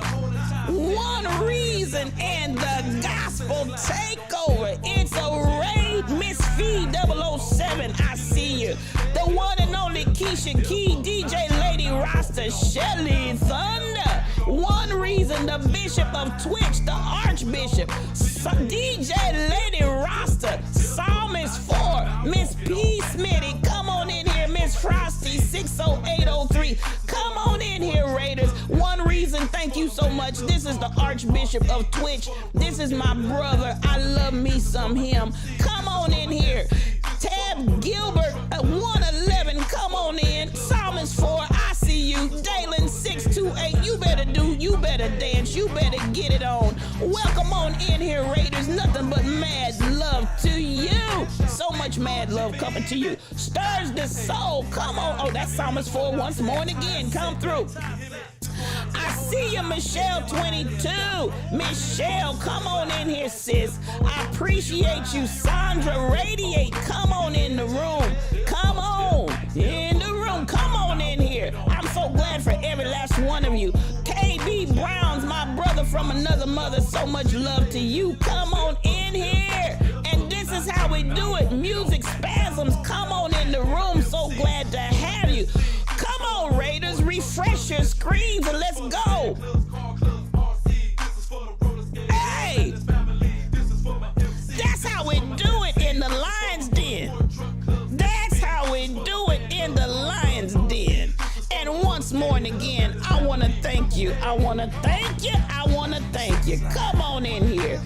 One reason and the gospel take over. It's a raid. Miss Fee 007, I see you. The one and only Keisha Key, DJ Lady Rasta, Shelly Thunder. One reason, the Bishop of Twitch, the Archbishop, DJ Lady Rasta, Psalmist 4, Miss P. Smitty, come on in here, Miss Frosty 60803, come on in here, Raiders. One reason, thank you so much. This is the Archbishop of Twitch. This is my brother. I love me some him. Come on in here. Tab Gilbert 111, come on in. Psalmist 4, I see you. Dalen 628, you better dance, you better get it on. Welcome on in here, Raiders. Nothing but mad love to you. So much mad love coming to you. Stirs the soul. Come on. Oh, that's Psalmist 4 once more and again. Come through. I see you, Michelle 22. Michelle, come on in here, sis. I appreciate you. Sandra Radiate, come on in the room. Come on in the room. Come on in here. I'm so glad for every last one of you. KB Brown's my brother from another mother. So much love to you. Come on in here. And this is how we do it. Music Spasms, come on in the room. So glad to have you. Come on, Raiders, refresh your screens and let's go. Hey, that's how we do it in the Lions Den. thank you. I want to thank you. I want to thank you. Come on in here.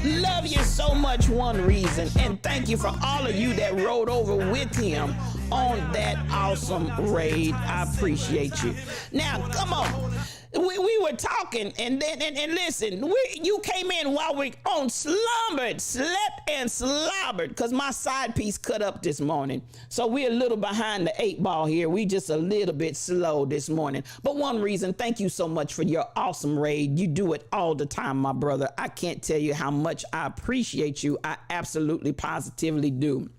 Love you so much, One Reason. And thank you for all of you that rode over with him on that awesome raid. I appreciate you. Now, come on. We were talking, and listen, you came in while we on slumbered, slept and slobbered, because my side piece cut up this morning. So we're a little behind the 8 ball here. We just a little bit slow this morning. But One Reason, thank you so much for your awesome raid. You do it all the time, my brother. I can't tell you how much I appreciate you. I absolutely positively do.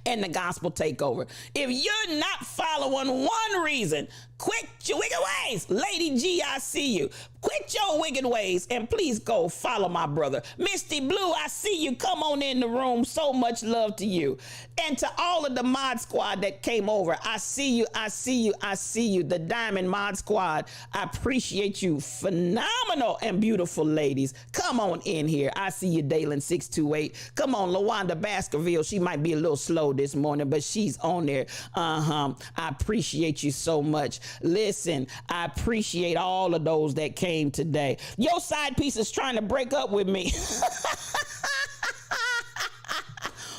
And the gospel takeover. If you're not following One Reason, quit your wicked ways. Lady G, I see you. Quit your wicked ways and please go follow my brother. Misty Blue, I see you. Come on in the room. So much love to you. And to all of the mod squad that came over, I see you. I see you. I see you. The Diamond Mod Squad, I appreciate you. Phenomenal and beautiful ladies. Come on in here. I see you, Dalen 628. Come on, LaWanda Baskerville. She might be a little slow this morning, but she's on there. I appreciate you so much. Listen, I appreciate all of those that came today. Your side piece is trying to break up with me.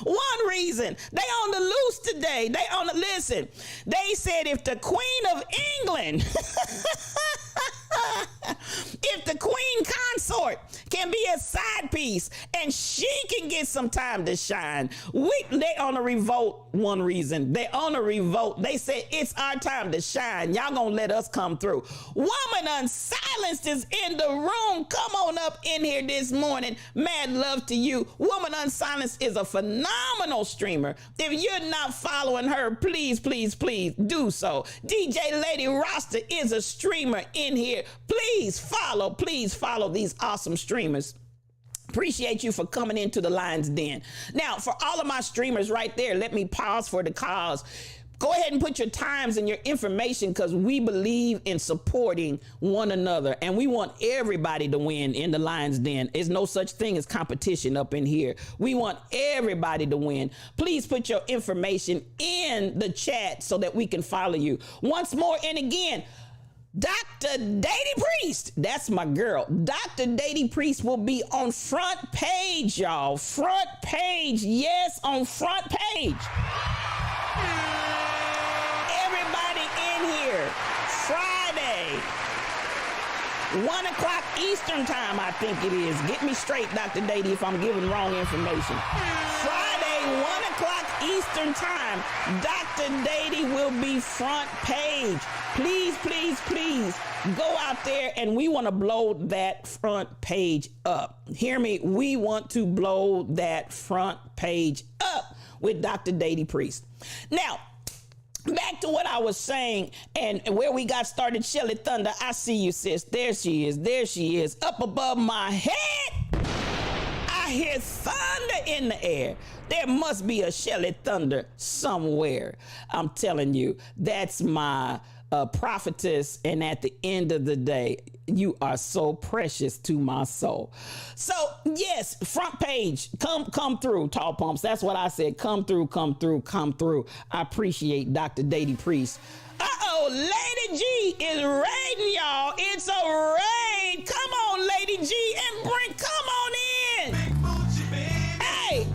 One Reason, they on the loose today. They on the, listen, they said if the Queen of England if the Queen Consort can be a side piece and she can get some time to shine, they on a revolt. One Reason, they on a revolt. They said it's our time to shine. Y'all gonna let us come through. Woman Unsilenced is in the room. Come on up in here this morning. Mad love to you. Woman Unsilenced is a phenomenal streamer. If you're not following her, please, please, please do so. DJ Lady Rasta is a streamer in here. Please follow these awesome streamers. Appreciate you for coming into the Lion's Den. Now, for all of my streamers right there, let me pause for the cause. Go ahead and put your times and your information, because we believe in supporting one another and we want everybody to win in the Lion's Den. There's no such thing as competition up in here. We want everybody to win. Please put your information in the chat so that we can follow you. Once more and again, Dr. Dady Priest, that's my girl. Dr. Dady Priest will be on front page, y'all. Front page, yes, on front page. Everybody in here, Friday, 1 o'clock Eastern time, I think it is. Get me straight, Dr. Dady, if I'm giving wrong information. Friday, 1 o'clock Eastern time, Dr. Dady will be front page. Please, please, please go out there and we want to blow that front page up. Hear me? We want to blow that front page up with Dr. Dady Priest. Now, back to what I was saying and where we got started. Shelly Thunder, I see you, sis. There she is. There she is. Up above my head, I hear thunder in the air. There must be a Shelly Thunder somewhere. I'm telling you, that's my prophetess, and at the end of the day, you are so precious to my soul. So yes, front page, come through, Tall Pumps. That's what I said. Come through. I appreciate Dr. Dady Priest. Lady G is raiding, y'all. It's a raid. Come on, Lady G, and come on in. Hey.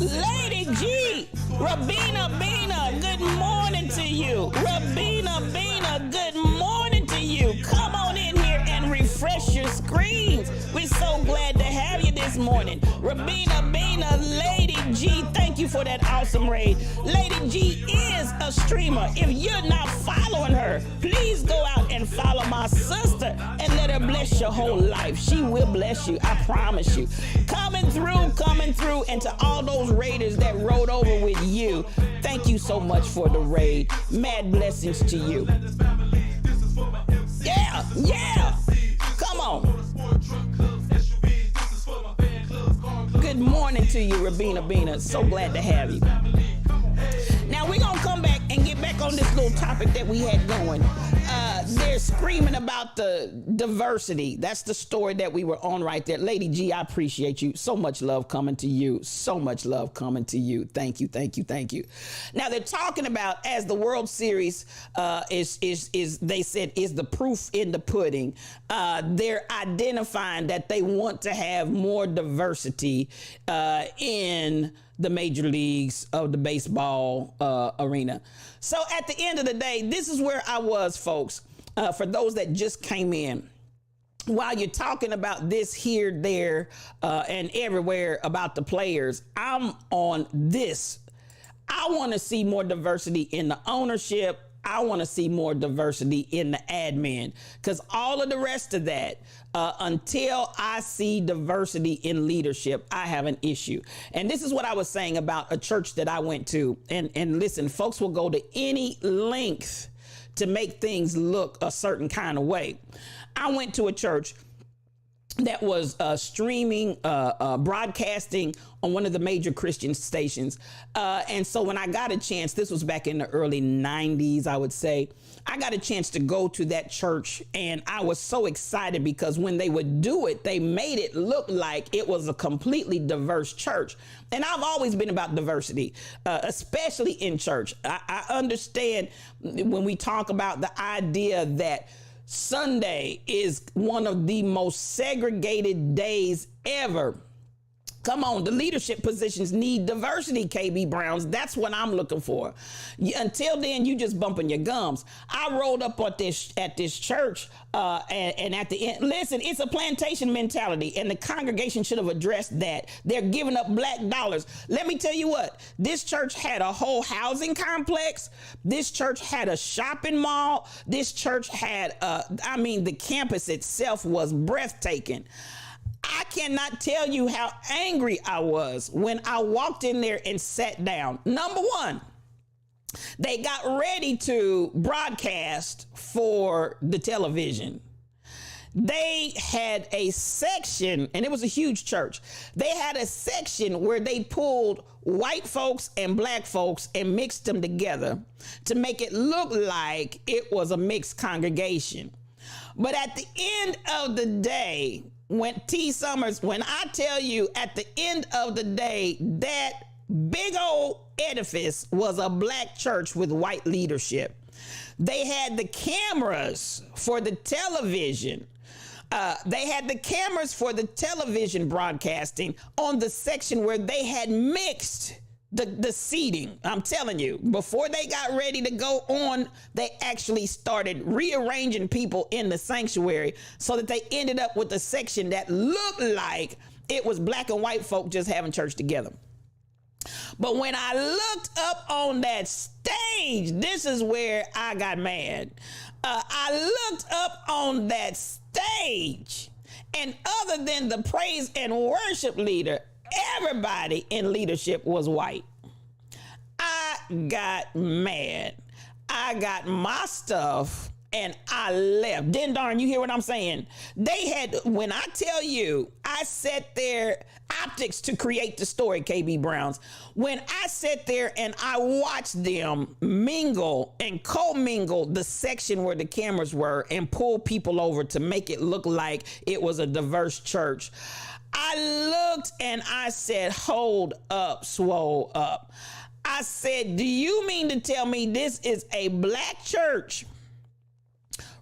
Lady G, Rabina Bina, good morning to you. Rabina Bina, good morning to you. Come on in here and refresh your screens. We're so glad to have you this morning. Rabina Bina, Lady G, thank you for that awesome raid. Lady G is a streamer. If you're not following her, please go out and follow my sister and let her bless your whole life. She will bless you, I promise you. Coming through, and to all those raiders that rode over with you, thank you so much for the raid. Mad blessings to you. Yeah. Come on. Good morning to you, Rabina Bina. So glad to have you. Now we're going to come back and get back on on this little topic that we had going. They're screaming about the diversity. That's the story that we were on right there. Lady G, I appreciate you. So much love coming to you. So much love coming to you. Thank you, thank you, thank you. Now they're talking about, as the World Series they said is the proof in the pudding. They're identifying that they want to have more diversity in the major leagues of the baseball arena. So at the end of the day, this is where I was, folks. For those that just came in, while you're talking about this here, there, and everywhere about the players, I'm on this. I want to see more diversity in the ownership. I want to see more diversity in the admin, because all of the rest of that, until I see diversity in leadership, I have an issue. And this is what I was saying about a church that I went to. And listen, folks will go to any length to make things look a certain kind of way. I went to a church that was streaming, broadcasting on one of the major Christian stations. And so when I got a chance, this was back in the early 90s, I would say, I got a chance to go to that church, and I was so excited because when they would do it, they made it look like it was a completely diverse church. And I've always been about diversity, especially in church. I understand when we talk about the idea that Sunday is one of the most segregated days ever. Come on, the leadership positions need diversity, KB Browns. That's what I'm looking for. Until then, you just bumping your gums. I rolled up at this church, and at the end, listen, it's a plantation mentality, and the congregation should have addressed that. They're giving up black dollars. Let me tell you what, this church had a whole housing complex. This church had a shopping mall. This church had, the campus itself was breathtaking. I cannot tell you how angry I was when I walked in there and sat down. Number one, they got ready to broadcast for the television. They had a section, and it was a huge church. They had a section where they pulled white folks and black folks and mixed them together to make it look like it was a mixed congregation. But at the end of the day, when I tell you at the end of the day, that big old edifice was a black church with white leadership. They had the cameras for the television. They had the cameras for the television broadcasting on the section where they had mixed the seating. I'm telling you, before they got ready to go on, they actually started rearranging people in the sanctuary so that they ended up with a section that looked like it was black and white folk just having church together. But when I looked up on that stage, this is where I got mad. I looked up on that stage, and other than the praise and worship leader, everybody in leadership was white. I got mad. I got my stuff and I left. Then darn, you hear what I'm saying? They had, when I tell you, I sat there, optics to create the story, KB Browns. When I sat there and I watched them mingle and co-mingle the section where the cameras were and pull people over to make it look like it was a diverse church, I looked and I said, hold up, swole up. I said, do you mean to tell me this is a black church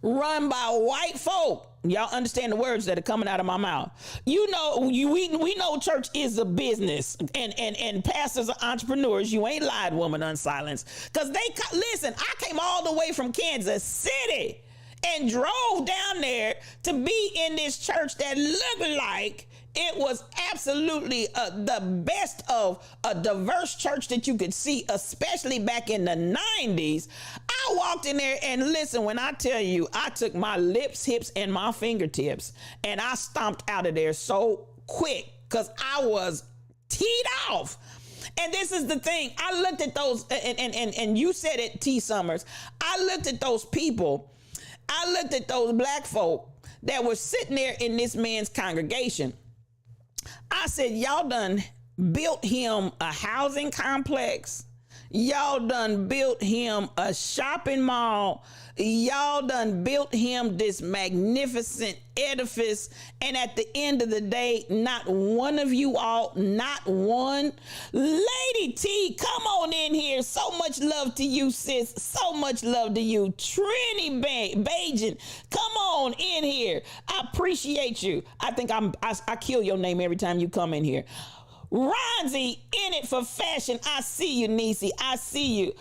run by white folk? Y'all understand the words that are coming out of my mouth. You know, we know church is a business, and pastors are entrepreneurs. You ain't lied, woman, unsilenced. Because listen, I came all the way from Kansas City and drove down there to be in this church that looked like it was absolutely the best of a diverse church that you could see, especially back in the 90s. I walked in there and listen, when I tell you, I took my lips, hips, and my fingertips, and I stomped out of there so quick because I was teed off. And this is the thing. I looked at those, and you said it, T. Summers. I looked at those people. I looked at those black folk that were sitting there in this man's congregation. I said, y'all done built him a housing complex. Y'all done built him a shopping mall. Y'all done built him this magnificent edifice. And at the end of the day, not one of you all, not one. Lady T, come on in here. So much love to you, sis. So much love to you. Trini Bajan, come on in here. I appreciate you. I think I kill your name every time you come in here. Ronzi, in it for fashion. I see you, Niecy. I see you.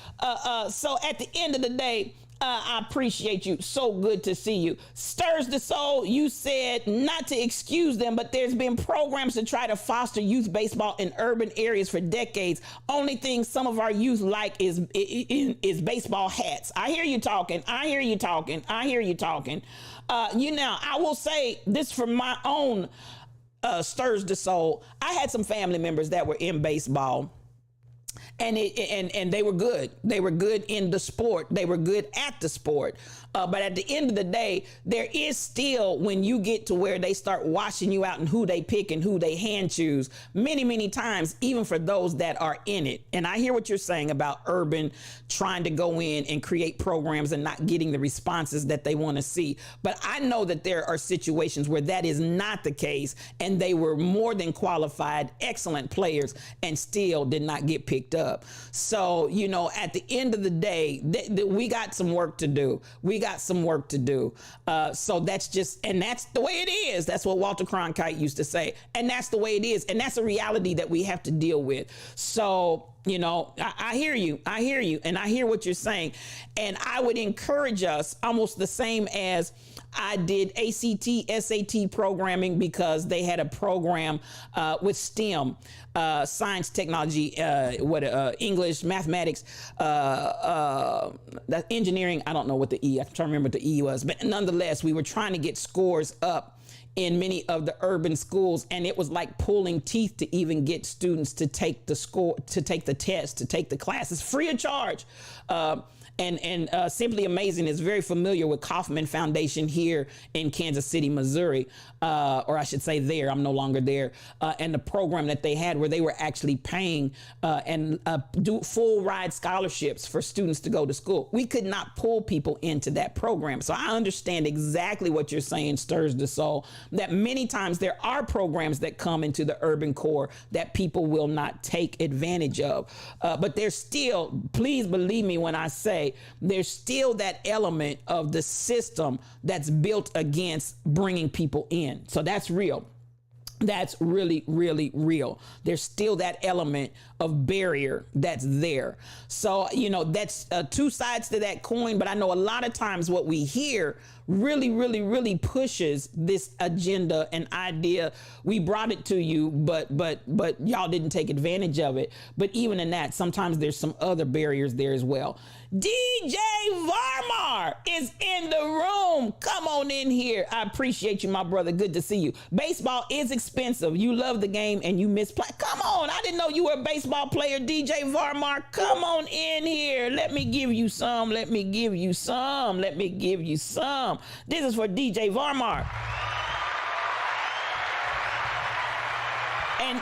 So at the end of the day, I appreciate you. So good to see you. Stirs the Soul, you said not to excuse them, but there's been programs to try to foster youth baseball in urban areas for decades. Only thing some of our youth like is baseball hats. I hear you talking. I hear you talking. I hear you talking. I will say this from my own Stirs the Soul. I had some family members that were in baseball. And they were good. They were good in the sport. They were good at the sport. But at the end of the day, there is still, when you get to where they start washing you out and who they pick and who they hand choose, many, many times, even for those that are in it. And I hear what you're saying about urban trying to go in and create programs and not getting the responses that they want to see. But I know that there are situations where that is not the case, and they were more than qualified, excellent players, and still did not get picked up. So, at the end of the day, we got some work to do. We got some work to do. So that's the way it is. That's what Walter Cronkite used to say. And that's the way it is. And that's a reality that we have to deal with. So, I hear you. I hear you. And I hear what you're saying. And I would encourage us almost the same as I did ACT, SAT programming, because they had a program with STEM, science, technology, English, mathematics, engineering. I don't know what the E, I'm trying to remember what the E was, but nonetheless, we were trying to get scores up in many of the urban schools, and it was like pulling teeth to even get students to take the test, to take the classes free of charge. And Simply Amazing is very familiar with Kauffman Foundation here in Kansas City, Missouri, or I should say there. I'm no longer there. And the program that they had where they were actually paying and do full ride scholarships for students to go to school. We could not pull people into that program. So I understand exactly what you're saying, Stirs the Soul, that many times there are programs that come into the urban core that people will not take advantage of. But there's still, please believe me when I say, there's still that element of the system that's built against bringing people in. So that's real. That's really, really real. There's still that element of barrier that's there. So, that's two sides to that coin. But I know a lot of times what we hear really, really, really pushes this agenda and idea. We brought it to you, but y'all didn't take advantage of it. But even in that, sometimes there's some other barriers there as well. DJ Varmar is in the room. Come on in here. I appreciate you, my brother. Good to see you. Baseball is expensive. You love the game and you miss play. Come on. I didn't know you were a baseball player, DJ Varmar. Come on in here. Let me give you some. Let me give you some. Let me give you some. This is for DJ Varmar. And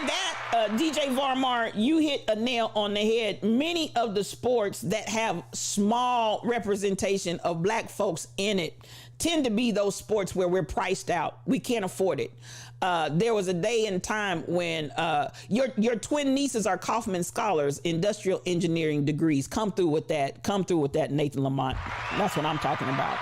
that, DJ Varmar, you hit a nail on the head. Many of the sports that have small representation of black folks in it tend to be those sports where we're priced out. We can't afford it. There was a day in time when your twin nieces are Kauffman scholars, industrial engineering degrees. Come through with that. Come through with that, Nathan Lamont. That's what I'm talking about.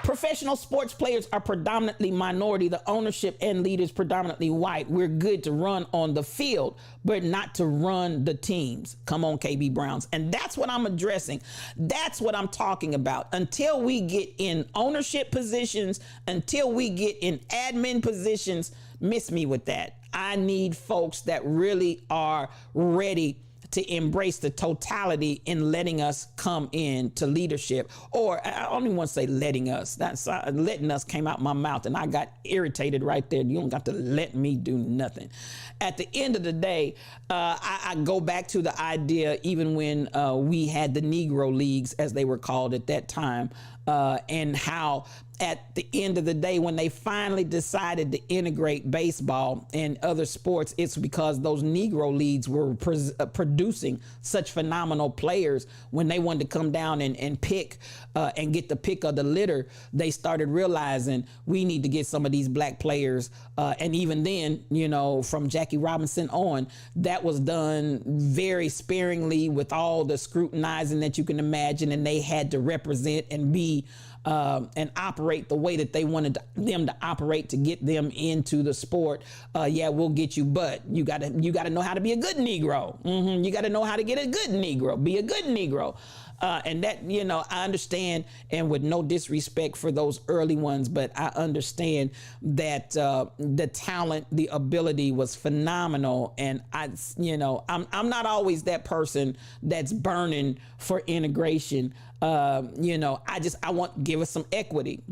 Professional sports players are predominantly minority. The ownership and leaders predominantly white. We're good to run on the field, but not to run the teams. Come on, KB Browns. And that's what I'm addressing. That's what I'm talking about. Until we get in ownership positions, until we get in admin positions, miss me with that. I need folks that really are ready to embrace the totality in letting us come in to leadership. Or I don't even want to say letting us. That's letting us came out my mouth and I got irritated right there. You don't got to let me do nothing. At the end of the day, I go back to the idea, even when we had the Negro Leagues, as they were called at that time, and how at the end of the day, when they finally decided to integrate baseball and other sports, it's because those Negro leagues were producing such phenomenal players. When they wanted to come down and pick and get the pick of the litter, they started realizing we need to get some of these black players. And even then, you know, from Jackie Robinson on, that was done very sparingly with all the scrutinizing that you can imagine. And they had to represent and be and operate the way that they wanted them to operate to get them into the sport. Yeah, we'll get you, but you gotta know how to be a good Negro. You gotta know how to get a good Negro, be a good Negro. And that, you know, I understand, and with no disrespect for those early ones, but I understand that the talent, the ability was phenomenal. And I'm not always that person that's burning for integration. Give us some equity,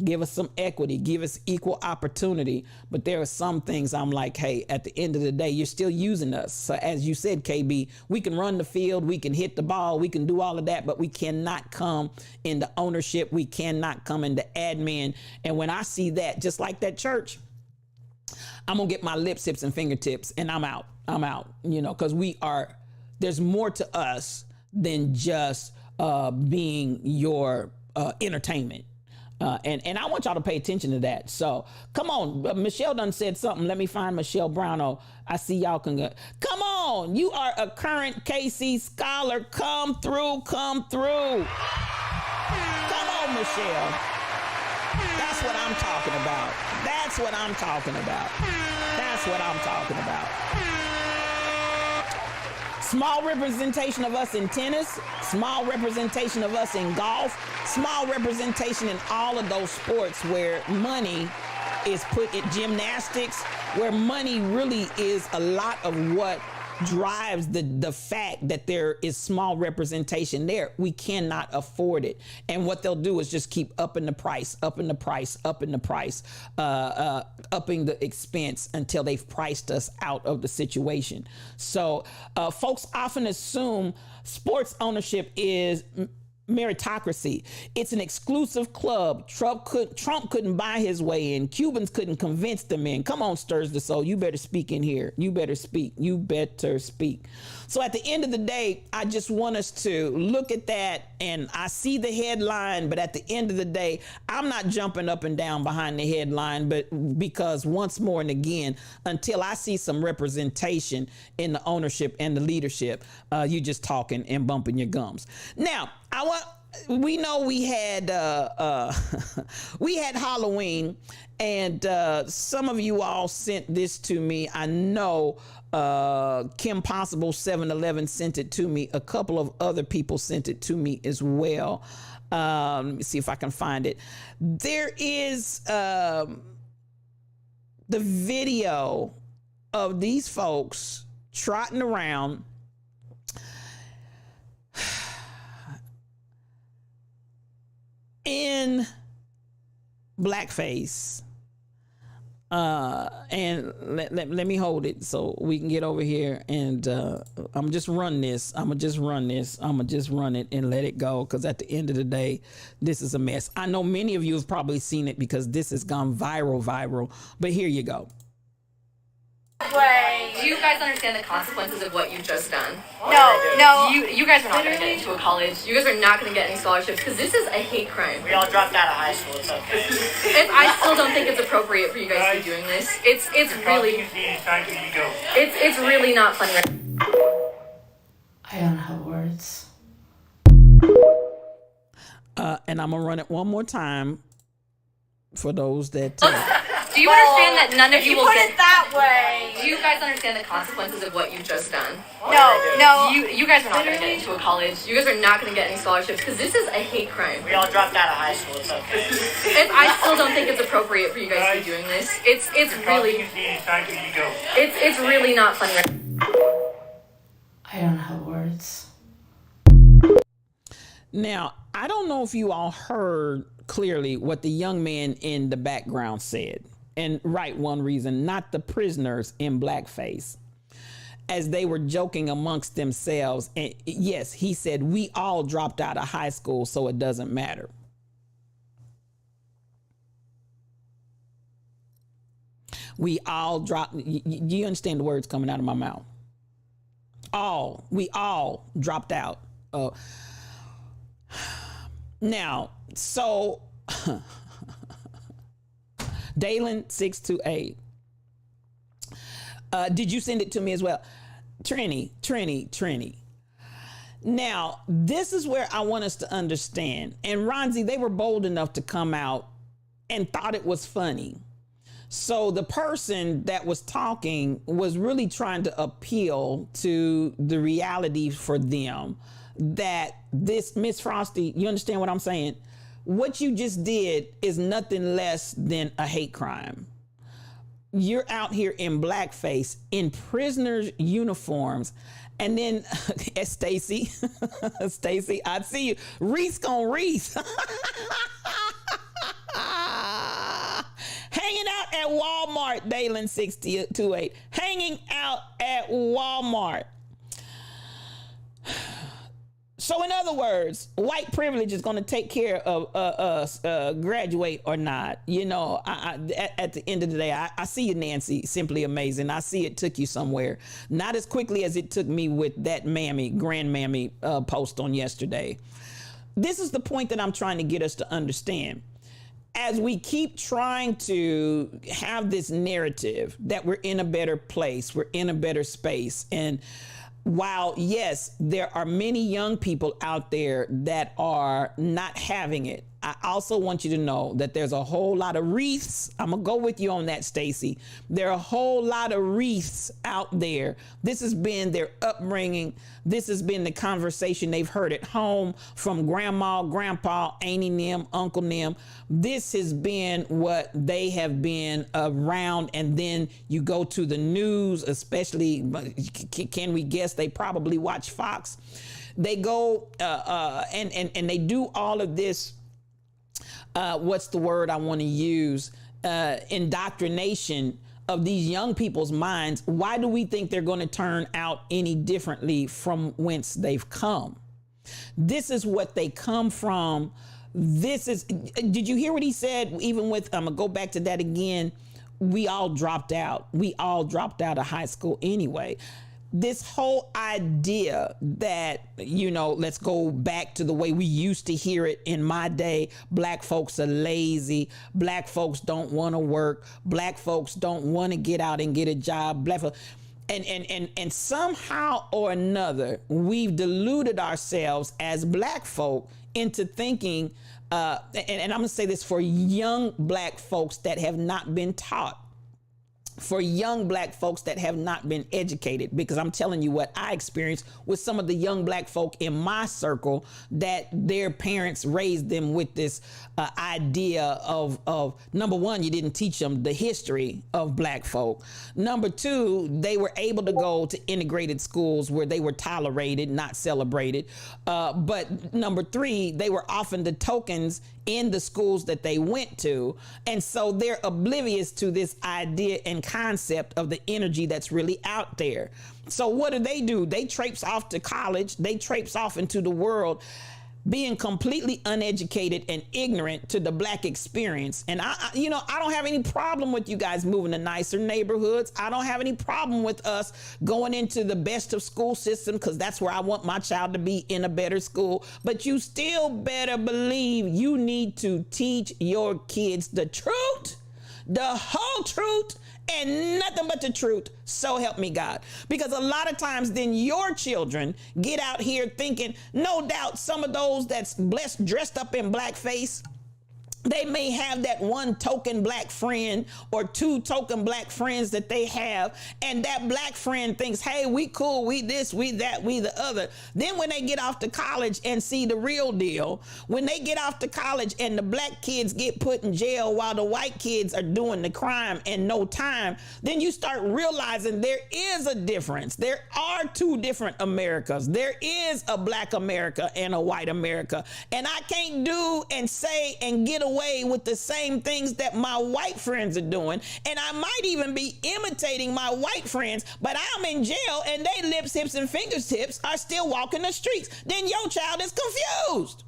give us equal opportunity. But there are some things I'm like, hey, at the end of the day, you're still using us. So as you said, KB, we can run the field, we can hit the ball, we can do all of that, but we cannot come into ownership. We cannot come into admin. And when I see that, just like that church, I'm going to get my lips, hips, and fingertips, and I'm out, because there's more to us than just being your entertainment. And I want y'all to pay attention to that. So come on, Michelle done said something. Let me find Michelle Brown. I see y'all can go. Come on, you are a current KC scholar. Come through. Come on, Michelle. That's what I'm talking about. Small representation of us in tennis, small representation of us in golf, small representation in all of those sports where money is put in gymnastics, where money really is a lot of what drives the fact that there is small representation there. We cannot afford it. And what they'll do is just keep upping the price, upping the expense until they've priced us out of the situation. So folks often assume sports ownership is meritocracy. It's an exclusive club. Trump couldn't buy his way in. Cubans couldn't convince them in. Come on, Stirs the Soul. You better speak in here. You better speak. So at the end of the day, I just want us to look at that, and I see the headline, but at the end of the day, I'm not jumping up and down behind the headline, but because once more and again, until I see some representation in the ownership and the leadership, you just talking and bumping your gums. Now, we know we had Halloween, and some of you all sent this to me. I know Kim Possible 711 sent it to me. A couple of other people sent it to me as well. Let me see if I can find it. There is the video of these folks trotting around in blackface. And let me hold it so we can get over here, and I'm just run it and let it go, because at the end of the day, this is a mess. I know many of you have probably seen it because this has gone viral, but here you go. Do you guys understand the consequences of what you've just done? No. You guys are not going to get into a college. You guys are not going to get any scholarships because this is a hate crime. We all dropped out of high school. It's okay. And I still don't think it's appropriate for you guys to be doing this. It's really not funny. I don't have words. And I'm gonna run it one more time for those that. Do you understand that none of you will put get it that way? Do you guys understand the consequences of what you've just done? No. You guys are not going to get into a college. You guys are not going to get any scholarships because this is a hate crime. We all dropped out of high school. It's okay. And I still don't think it's appropriate for you guys to be doing this. It's really not funny. I don't have words. Now, I don't know if you all heard clearly what the young man in the background said. And right, one reason, not the prisoners in blackface, as they were joking amongst themselves. And yes, he said, we all dropped out of high school, so it doesn't matter. We all dropped. You understand the words coming out of my mouth? We all dropped out. Now, so Dalen 628. Did you send it to me as well? Trini. Now, this is where I want us to understand. And Ronzi, they were bold enough to come out and thought it was funny. So the person that was talking was really trying to appeal to the reality for them that this, Miss Frosty, you understand what I'm saying? What you just did is nothing less than a hate crime. You're out here in blackface, in prisoners' uniforms, and then Stacy, I see you, Reese on Reese, hanging out at Walmart, Dalen 628, hanging out at Walmart. So in other words, white privilege is going to take care of us, graduate or not. You know, at the end of the day, I see you, Nancy, simply amazing. I see it took you somewhere. Not as quickly as it took me with that grandmammy post on yesterday. This is the point that I'm trying to get us to understand. As we keep trying to have this narrative that we're in a better place, we're in a better space, and while, yes, there are many young people out there that are not having it, I also want you to know that there's a whole lot of wreaths. I'm going to go with you on that, Stacy. There are a whole lot of wreaths out there. This has been their upbringing. This has been the conversation they've heard at home from grandma, grandpa, auntie them, uncle them. This has been what they have been around. And then you go to the news, especially, can we guess, they probably watch Fox. They go and they do all of this. What's the word I want to use? Indoctrination of these young people's minds. Why do we think they're going to turn out any differently from whence they've come? This is what they come from. Did you hear what he said? Even with, I'm going to go back to that again. We all dropped out. We all dropped out of high school anyway. This whole idea that, you know, let's go back to the way we used to hear it in my day. Black folks are lazy. Black folks don't want to work. Black folks don't want to get out and get a job. Black folks, and somehow or another, we've deluded ourselves as black folk into thinking, and I'm going to say this for young black folks that have not been taught. For young black folks that have not been educated, because I'm telling you what I experienced with some of the young black folk in my circle, that their parents raised them with this idea of number one, you didn't teach them the history of black folk. Number two, they were able to go to integrated schools where they were tolerated, not celebrated. But number three, they were often the tokens in the schools that they went to. And so they're oblivious to this idea and concept of the energy that's really out there. So what do? They traipse off to college. They traipse off into the world being completely uneducated and ignorant to the black experience. And I don't have any problem with you guys moving to nicer neighborhoods. I don't have any problem with us going into the best of school system, because that's where I want my child to be, in a better school. But you still better believe you need to teach your kids the truth, the whole truth, and nothing but the truth. So help me God. Because a lot of times then your children get out here thinking, no doubt some of those that's blessed, dressed up in blackface, they may have that one token black friend or two token black friends that they have. And that black friend thinks, hey, we cool, we this, we that, we the other. Then when they get off to college and see the real deal, when they get off to college and the black kids get put in jail while the white kids are doing the crime and no time, then you start realizing there is a difference. There are two different Americas. There is a black America and a white America. And I can't do and say and get away with the same things that my white friends are doing. And I might even be imitating my white friends, but I'm in jail and they lips, hips, and fingertips are still walking the streets. Then your child is confused.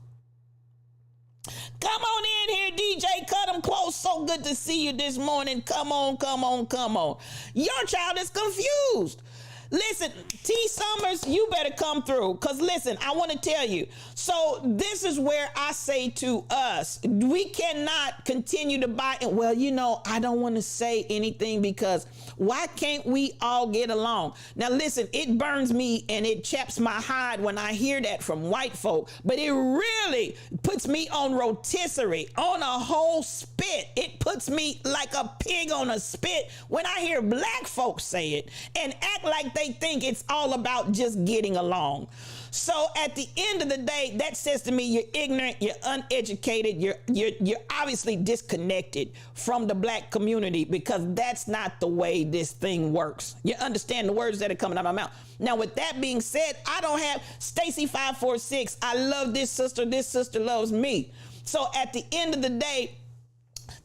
Come on in here, DJ. Cut them close. So good to see you this morning. Come on, come on, come on. Your child is confused. Listen, T. Summers, you better come through. Because listen, I want to tell you. So this is where I say to us, we cannot continue to buy it. Well, you know, I don't want to say anything because why can't we all get along? Now, listen, it burns me and it chaps my hide when I hear that from white folk. But it really puts me on rotisserie, on a whole spit. It puts me like a pig on a spit when I hear black folks say it and act like they think it's all about just getting along. So at the end of the day, that says to me, you're ignorant, you're uneducated, you're obviously disconnected from the black community because that's not the way this thing works. You understand the words that are coming out of my mouth. Now, with that being said, I don't have Stacy 546. I love this sister. This sister loves me. So at the end of the day,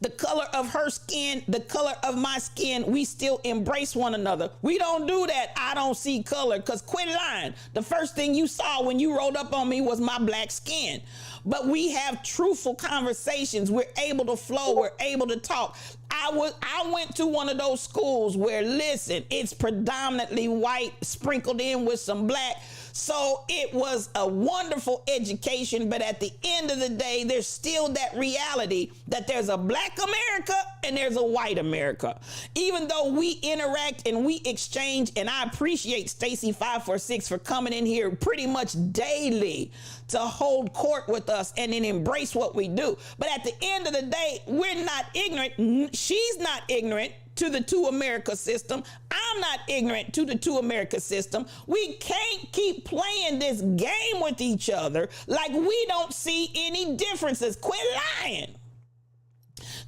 the color of her skin, the color of my skin, we still embrace one another. We don't do that. I don't see color because quit lying. The first thing you saw when you rolled up on me was my black skin. But we have truthful conversations. We're able to flow. We're able to talk. I went to one of those schools where, listen, it's predominantly white sprinkled in with some black. So it was a wonderful education, but at the end of the day, there's still that reality that there's a black America and there's a white America. Even though we interact and we exchange, and I appreciate Stacy 546 for coming in here pretty much daily to hold court with us and then embrace what we do. But at the end of the day, we're not ignorant. She's not ignorant to the Two America system. I'm not ignorant to the Two America system. We can't keep playing this game with each other like we don't see any differences. Quit lying.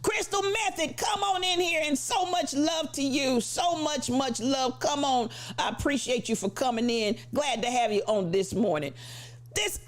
Crystal Method, come on in here, and so much love to you. So much love. Come on. I appreciate you for coming in. Glad to have you on this morning.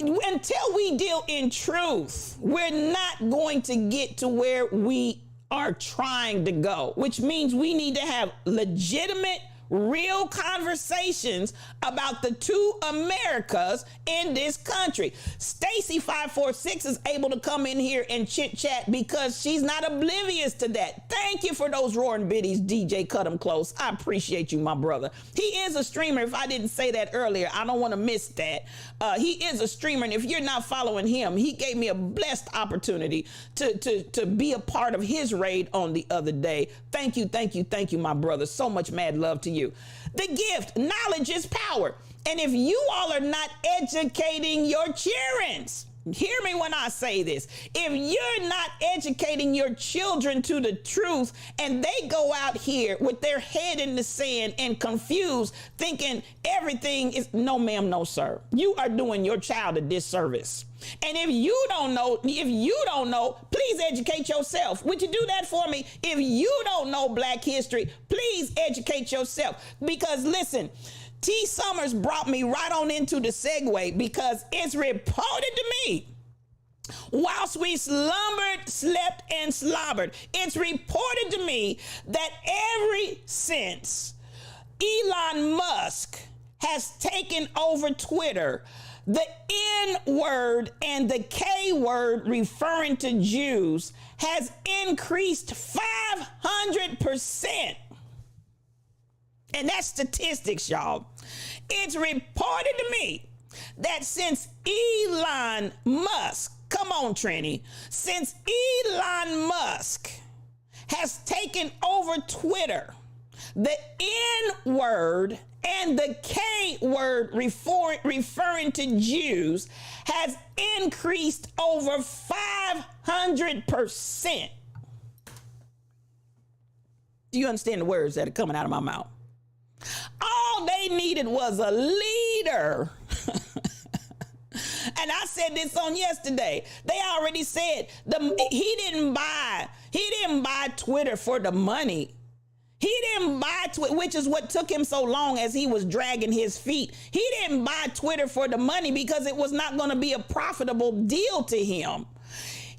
Until we deal in truth, we're not going to get to where we are trying to go, which means we need to have legitimate, real conversations about the two Americas in this country. Stacy 546 is able to come in here and chit chat because she's not oblivious to that. Thank you for those roaring biddies, DJ Cut 'em Close. I appreciate you, my brother. He is a streamer. If I didn't say that earlier, I don't want to miss that. He is a streamer, and if you're not following him, he gave me a blessed opportunity to be a part of his raid on the other day. Thank you, my brother. So much mad love to you. The gift, knowledge is power. And if you all are not educating your children, hear me when I say this. If you're not educating your children to the truth and they go out here with their head in the sand and confused, thinking everything is no ma'am, no sir, you are doing your child a disservice. And if you don't know, please educate yourself. Would you do that for me? If you don't know Black history, please educate yourself. Because listen, T. Summers brought me right on into the segue because it's reported to me, whilst we slumbered, slept, and slobbered, it's reported to me that ever since Elon Musk has taken over Twitter, the N word and the K word referring to Jews has increased 500%. And that's statistics, y'all. It's reported to me that since Elon Musk, come on, Trini, since Elon Musk has taken over Twitter, the N word and the K word referring to Jews has increased over 500%. Do you understand the words that are coming out of my mouth? All they needed was a leader. And I said this on yesterday. They already said he didn't buy Twitter for the money. He didn't buy Twitter, which is what took him so long as he was dragging his feet. He didn't buy Twitter for the money because it was not going to be a profitable deal to him.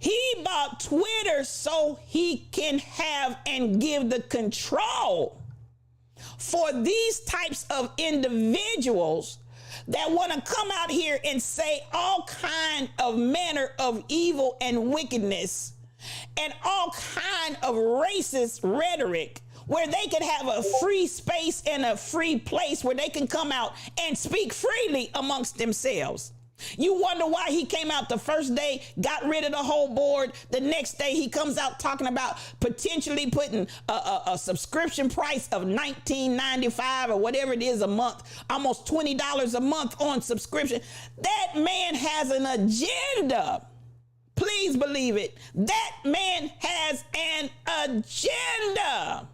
He bought Twitter so he can have and give the control for these types of individuals that want to come out here and say all kind of manner of evil and wickedness and all kind of racist rhetoric, where they could have a free space and a free place where they can come out and speak freely amongst themselves. You wonder why he came out the first day, got rid of the whole board. The next day he comes out talking about potentially putting a subscription price of $19.95 or whatever it is a month, almost $20 a month on subscription. That man has an agenda. Please believe it. That man has an agenda.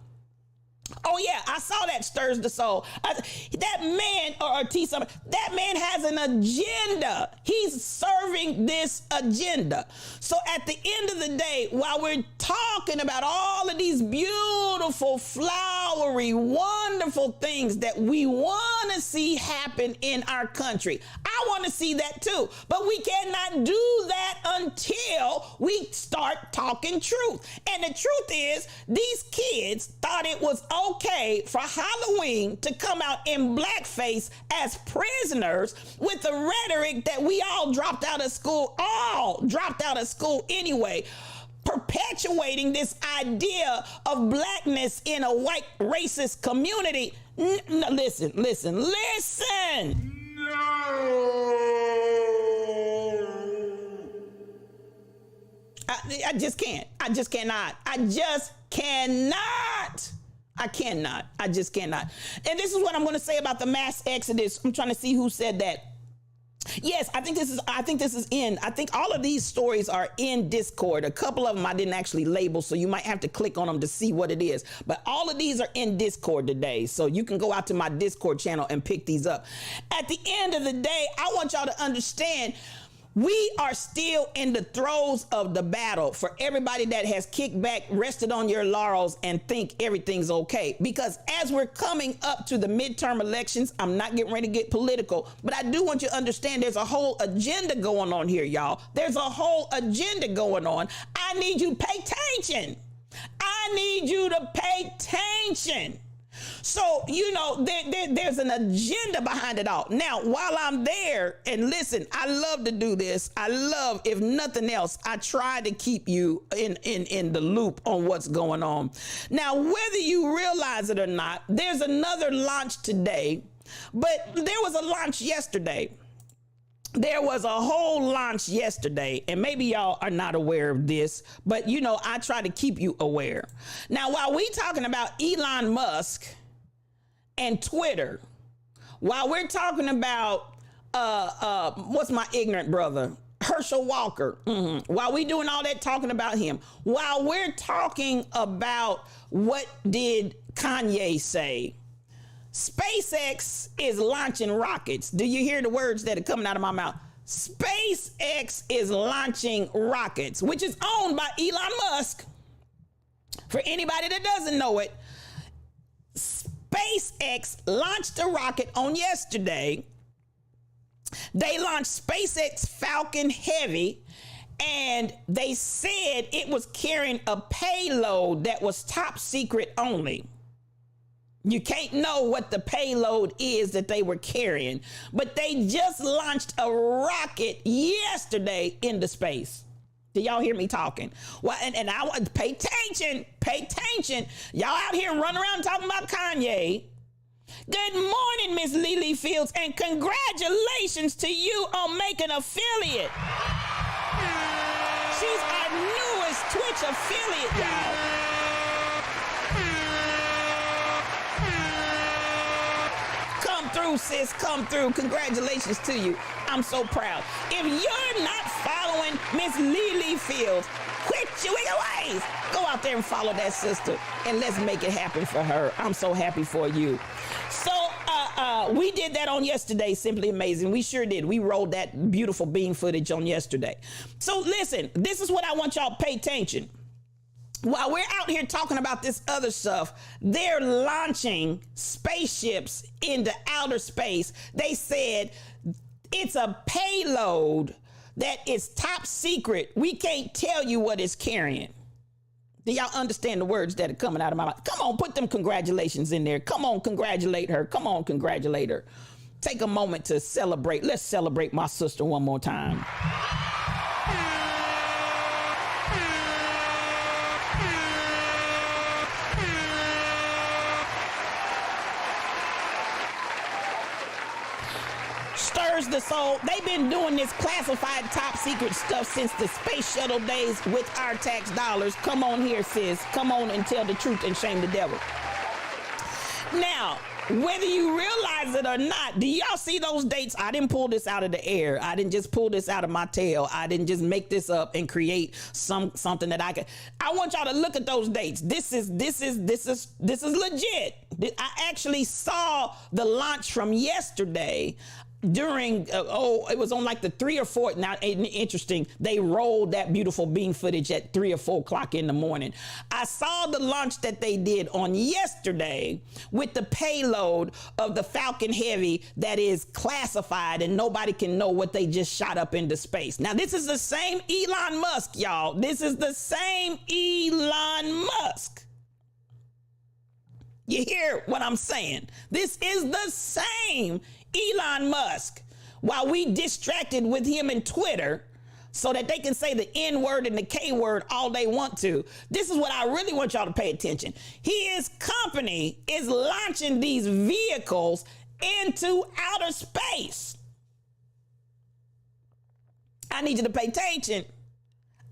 Oh yeah, I saw that stirs the soul. That man, or T something, that man has an agenda. He's serving this agenda. So at the end of the day, while we're talking about all of these beautiful, flowery, wonderful things that we want to see happen in our country, I want to see that too. But we cannot do that until we start talking truth. And the truth is, these kids thought it was okay for Halloween to come out in blackface as prisoners with the rhetoric that we all dropped out of school anyway, perpetuating this idea of blackness in a white racist community. Listen. I just can't. I just cannot. I just cannot. And this is what I'm going to say about the mass exodus. I'm trying to see who said that. Yes, I think all of these stories are in Discord. A couple of them I didn't actually label, so you might have to click on them to see what it is. But all of these are in Discord today, so you can go out to my Discord channel and pick these up. At the end of the day, I want y'all to understand, we are still in the throes of the battle. For everybody that has kicked back, rested on your laurels, and think everything's okay. Because as we're coming up to the midterm elections, I'm not getting ready to get political, but I do want you to understand there's a whole agenda going on here, y'all. There's a whole agenda going on. I need you to pay attention. I need you to pay attention. So, you know, there's an agenda behind it all. Now, while I'm there, and listen, I love to do this. I love, if nothing else, I try to keep you in the loop on what's going on. Now, whether you realize it or not, there's another launch today, but there was a launch yesterday. There was a whole launch yesterday, and maybe y'all are not aware of this, but you know, I try to keep you aware. Now, while we talking about Elon Musk and Twitter, while we're talking about, what's my ignorant brother? Herschel Walker. While we doing all that talking about him, while we're talking about what did Kanye say, SpaceX is launching rockets. Do you hear the words that are coming out of my mouth? SpaceX is launching rockets, which is owned by Elon Musk. For anybody that doesn't know it, SpaceX launched a rocket on yesterday. They launched SpaceX Falcon Heavy, and they said it was carrying a payload that was top secret only. You can't know what the payload is that they were carrying, but they just launched a rocket yesterday into space. Do y'all hear me talking? Well, and I want to pay attention. Y'all out here running around talking about Kanye. Good morning, Miss Lily Fields, and congratulations to you on making affiliate. She's our newest Twitch affiliate, y'all. Through, sis, come through. Congratulations to you. I'm so proud. If you're not following Miss Lily Fields, quit your ways. Go out there and follow that sister, and let's make it happen for her. I'm so happy for you. So we did that on yesterday. Simply amazing. We sure did. We rolled that beautiful beam footage on yesterday. So listen, this is what I want y'all to pay attention. While we're out here talking about this other stuff, they're launching spaceships into outer space. They said it's a payload that is top secret. We can't tell you what it's carrying. Do y'all understand the words that are coming out of my mouth? Come on, put them congratulations in there. Come on, congratulate her. Come on, congratulate her. take a moment to celebrate. Let's celebrate my sister one more time. Stirs the soul. They've been doing this classified top secret stuff since the space shuttle days with our tax dollars. Come on here, sis. Come on and tell the truth and shame the devil. Now, whether you realize it or not, do y'all see those dates? I didn't pull this out of the air. I didn't just pull this out of my tail. I didn't just make this up and create something that I could. I want y'all to look at those dates. This is legit. I actually saw the launch from yesterday during it was on like the 3 or 4. Now, interesting, they rolled that beautiful beam footage at 3 or 4 o'clock in the morning. I saw the launch that they did on yesterday with the payload of the Falcon Heavy that is classified and nobody can know what they just shot up into space. Now, this is the same Elon Musk, y'all. This is the same Elon Musk. You hear what I'm saying? This is the same Elon Musk. While we distracted with him and Twitter so that they can say the N word and the K word all they want to, this is what I really want y'all to pay attention. His company is launching these vehicles into outer space. I need you to pay attention.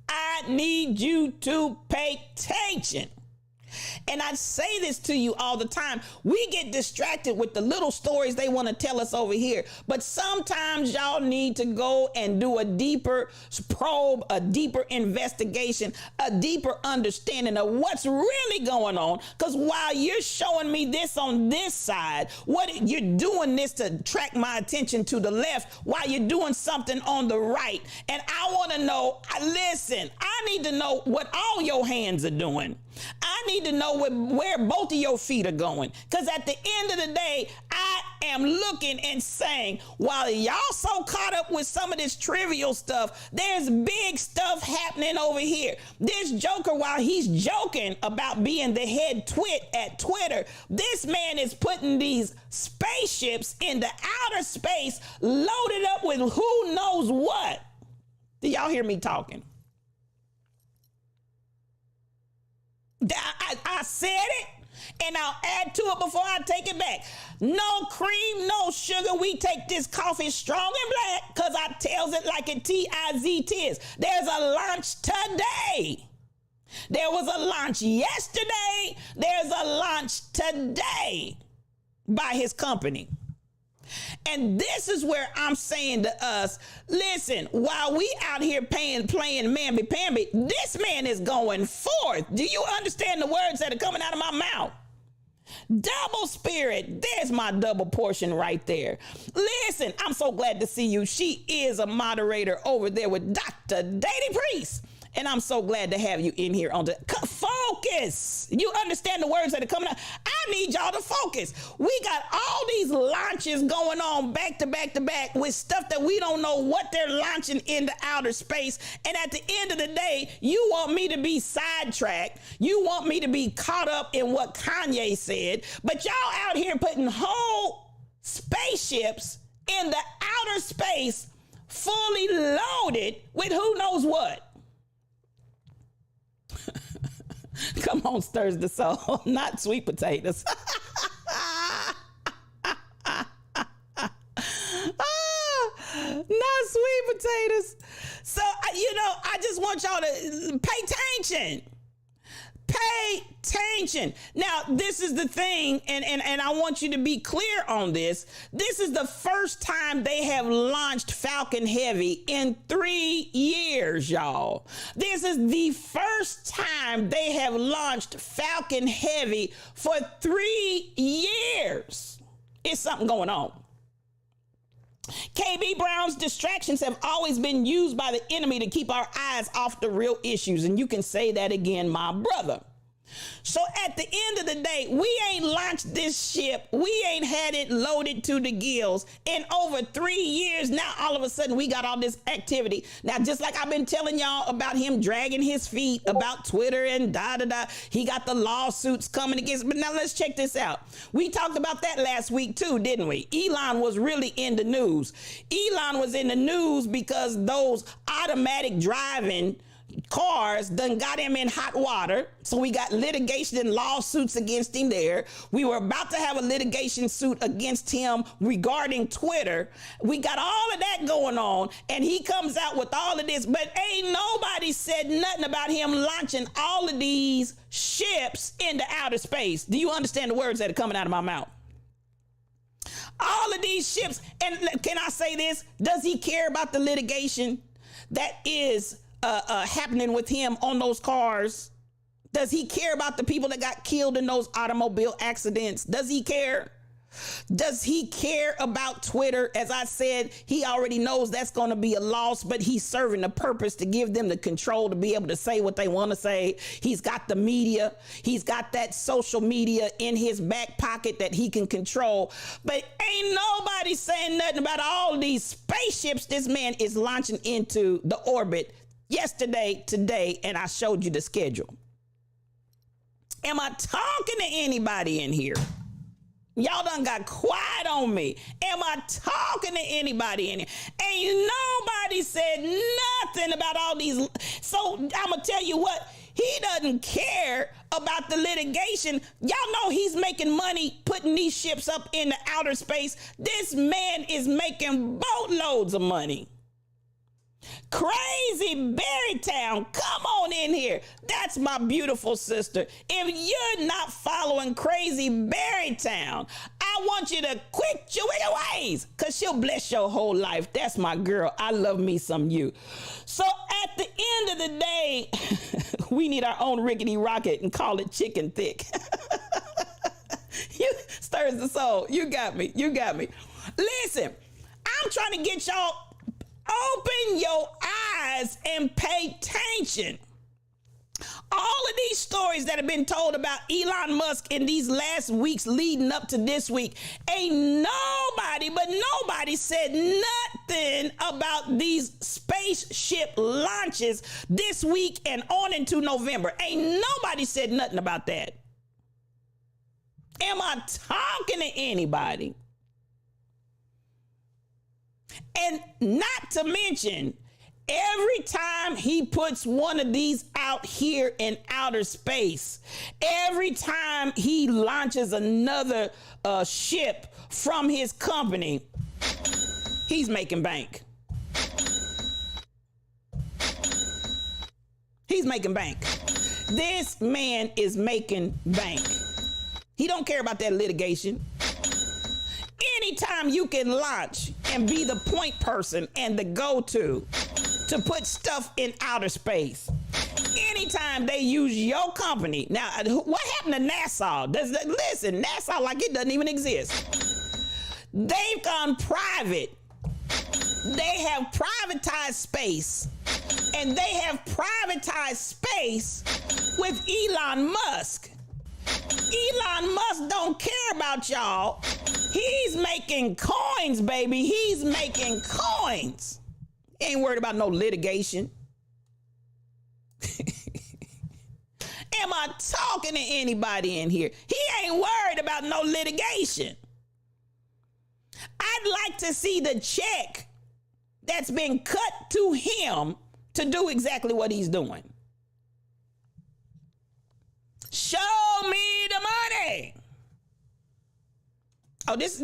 I need you to pay attention. And I say this to you all the time. We get distracted with the little stories they want to tell us over here. But sometimes y'all need to go and do a deeper probe, a deeper investigation, a deeper understanding of what's really going on. Because while you're showing me this on this side, what you're doing this to track my attention to the left while you're doing something on the right. And I want to know, listen, I need to know what all your hands are doing. I need to know where both of your feet are going. Because at the end of the day, I am looking and saying, while y'all so caught up with some of this trivial stuff, there's big stuff happening over here. This joker, while he's joking about being the head twit at Twitter, this man is putting these spaceships into outer space loaded up with who knows what. Do y'all hear me talking? I said it, and I'll add to it before I take it back. No cream, no sugar. We take this coffee strong and black because I tells it like it T-I-Z-Tis. There's a launch today. There was a launch yesterday. There's a launch today by his company. And this is where I'm saying to us, listen, while we out here playing mamby-pamby, this man is going forth. Do you understand the words that are coming out of my mouth? Double spirit. There's my double portion right there. Listen, I'm so glad to see you. She is a moderator over there with Dr. Dady Priest. And I'm so glad to have you in here on the focus. You understand the words that are coming out? I need y'all to focus. We got all these launches going on back to back to back with stuff that we don't know what they're launching into outer space. And at the end of the day, you want me to be sidetracked. You want me to be caught up in what Kanye said. But y'all out here putting whole spaceships in the outer space fully loaded with who knows what. Come on, stirs the soul, not sweet potatoes. Not sweet potatoes. So, I just want y'all to pay attention. Pay attention. Now, this is the thing, and I want you to be clear on this. This is the first time they have launched Falcon Heavy in 3 years, y'all. This is the first time they have launched Falcon Heavy for 3 years. It's something going on. KB Brown's distractions have always been used by the enemy to keep our eyes off the real issues. And you can say that again, my brother. So at the end of the day, we ain't launched this ship. We ain't had it loaded to the gills in over 3 years. Now, all of a sudden, we got all this activity. Now, just like I've been telling y'all about him dragging his feet, about Twitter and da-da-da, he got the lawsuits coming against. But now let's check this out. We talked about that last week too, didn't we? Elon was really in the news. Elon was in the news because those automatic driving cars done got him in hot water. So we got litigation and lawsuits against him there. We were about to have a litigation suit against him regarding Twitter. We got all of that going on, and he comes out with all of this, but ain't nobody said nothing about him launching all of these ships into outer space. Do you understand the words that are coming out of my mouth? All of these ships, and can I say this? Does he care about the litigation that is happening with him on those cars? Does he care about the people that got killed in those automobile accidents? Does he care? Does he care about Twitter? As I said, he already knows that's going to be a loss, but he's serving the purpose to give them the control to be able to say what they want to say. He's got the media. He's got that social media in his back pocket that he can control. But ain't nobody saying nothing about all these spaceships this man is launching into the orbit yesterday, today, and I showed you the schedule. Am I talking to anybody in here? Y'all done got quiet on me. Am I talking to anybody in here? Ain't nobody said nothing about all these. So I'm going to tell you what, he doesn't care about the litigation. Y'all know he's making money putting these ships up into outer space. This man is making boatloads of money. Crazy Berrytown, come on in here. That's my beautiful sister. If you're not following Crazy Berrytown, I want you to quit your ways, because she'll bless your whole life. That's my girl. I love me some you. So at the end of the day, we need our own rickety rocket and call it chicken thick. You stirs the soul. You got me. You got me. Listen, I'm trying to get y'all. Open your eyes and pay attention. All of these stories that have been told about Elon Musk in these last weeks leading up to this week, ain't nobody said nothing about these spaceship launches this week and on into November. Ain't nobody said nothing about that. Am I talking to anybody? And not to mention, every time he puts one of these out here in outer space, every time he launches another ship from his company, he's making bank. He's making bank. This man is making bank. He don't care about that litigation. Anytime you can launch and be the point person and the go-to to put stuff in outer space, anytime they use your company. Now, what happened to NASA? Listen, NASA, like it doesn't even exist. They've gone private. They have privatized space, and they have privatized space with Elon Musk. Elon Musk don't care about y'all. He's making coins, baby. He's making coins. He ain't worried about no litigation. Am I talking to anybody in here? He ain't worried about no litigation. I'd like to see the check that's been cut to him to do exactly what he's doing. Show me the money. Oh, this,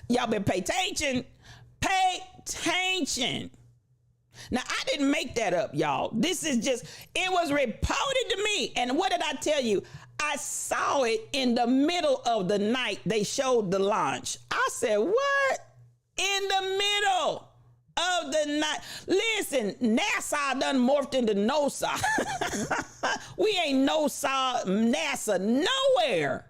y'all better pay attention. Pay attention. Now, I didn't make that up, y'all. This is just, it was reported to me. And what did I tell you? I saw it in the middle of the night. They showed the launch. I said, what? In the middle of the night. Listen, NASA done morphed into NOSA. We ain't NOSA, NASA, nowhere.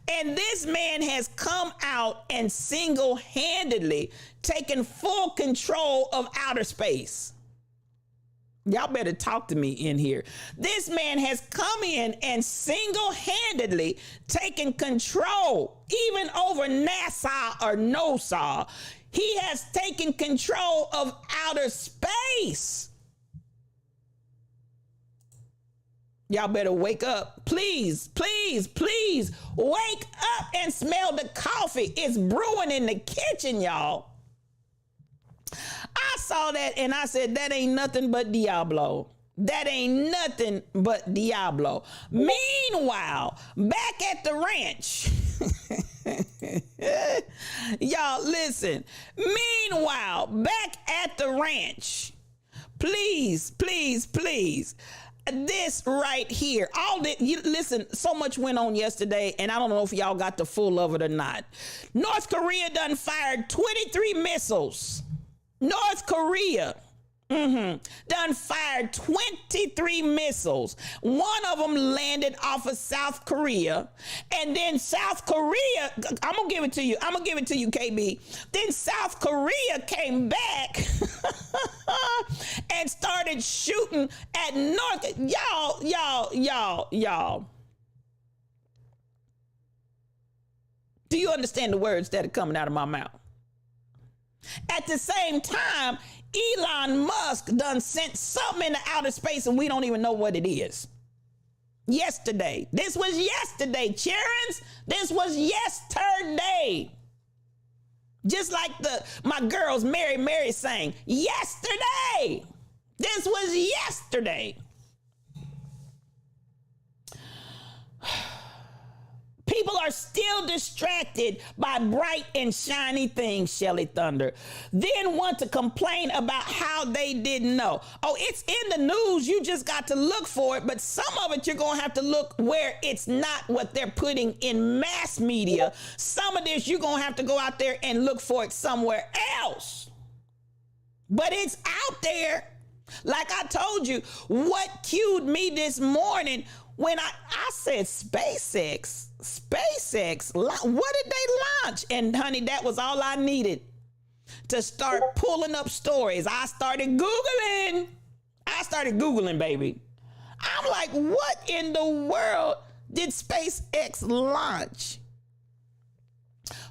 And this man has come out and single-handedly taken full control of outer space. Y'all better talk to me in here. This man has come in and single-handedly taken control, even over NASA or NOSA. He has taken control of outer space. Y'all better wake up. Please, please, please wake up and smell the coffee. It's brewing in the kitchen, y'all. I saw that and I said, that ain't nothing but Diablo. That ain't nothing but Diablo. Meanwhile, back at the ranch, y'all listen. Meanwhile, back at the ranch, please, please, please. This right here, listen, so much went on yesterday, and I don't know if y'all got the full of it or not. North Korea done fired 23 missiles. North Korea done fired 23 missiles. One of them landed off of South Korea. And then South Korea, I'm going to give it to you. I'm going to give it to you, KB. Then South Korea came back and started shooting at North. Y'all. Do you understand the words that are coming out of my mouth? At the same time, Elon Musk done sent something into outer space and we don't even know what it is. Yesterday. This was yesterday, Charons. This was yesterday. Just like my girls, Mary sang, yesterday. This was yesterday. People are still distracted by bright and shiny things, Shelly Thunder. Then want to complain about how they didn't know. Oh, it's in the news. You just got to look for it. But some of it, you're going to have to look where it's not what they're putting in mass media. Some of this, you're going to have to go out there and look for it somewhere else. But it's out there. Like I told you, what cued me this morning when I said SpaceX, what did they launch? And honey, that was all I needed to start pulling up stories. I started Googling, baby. I'm like, what in the world did SpaceX launch?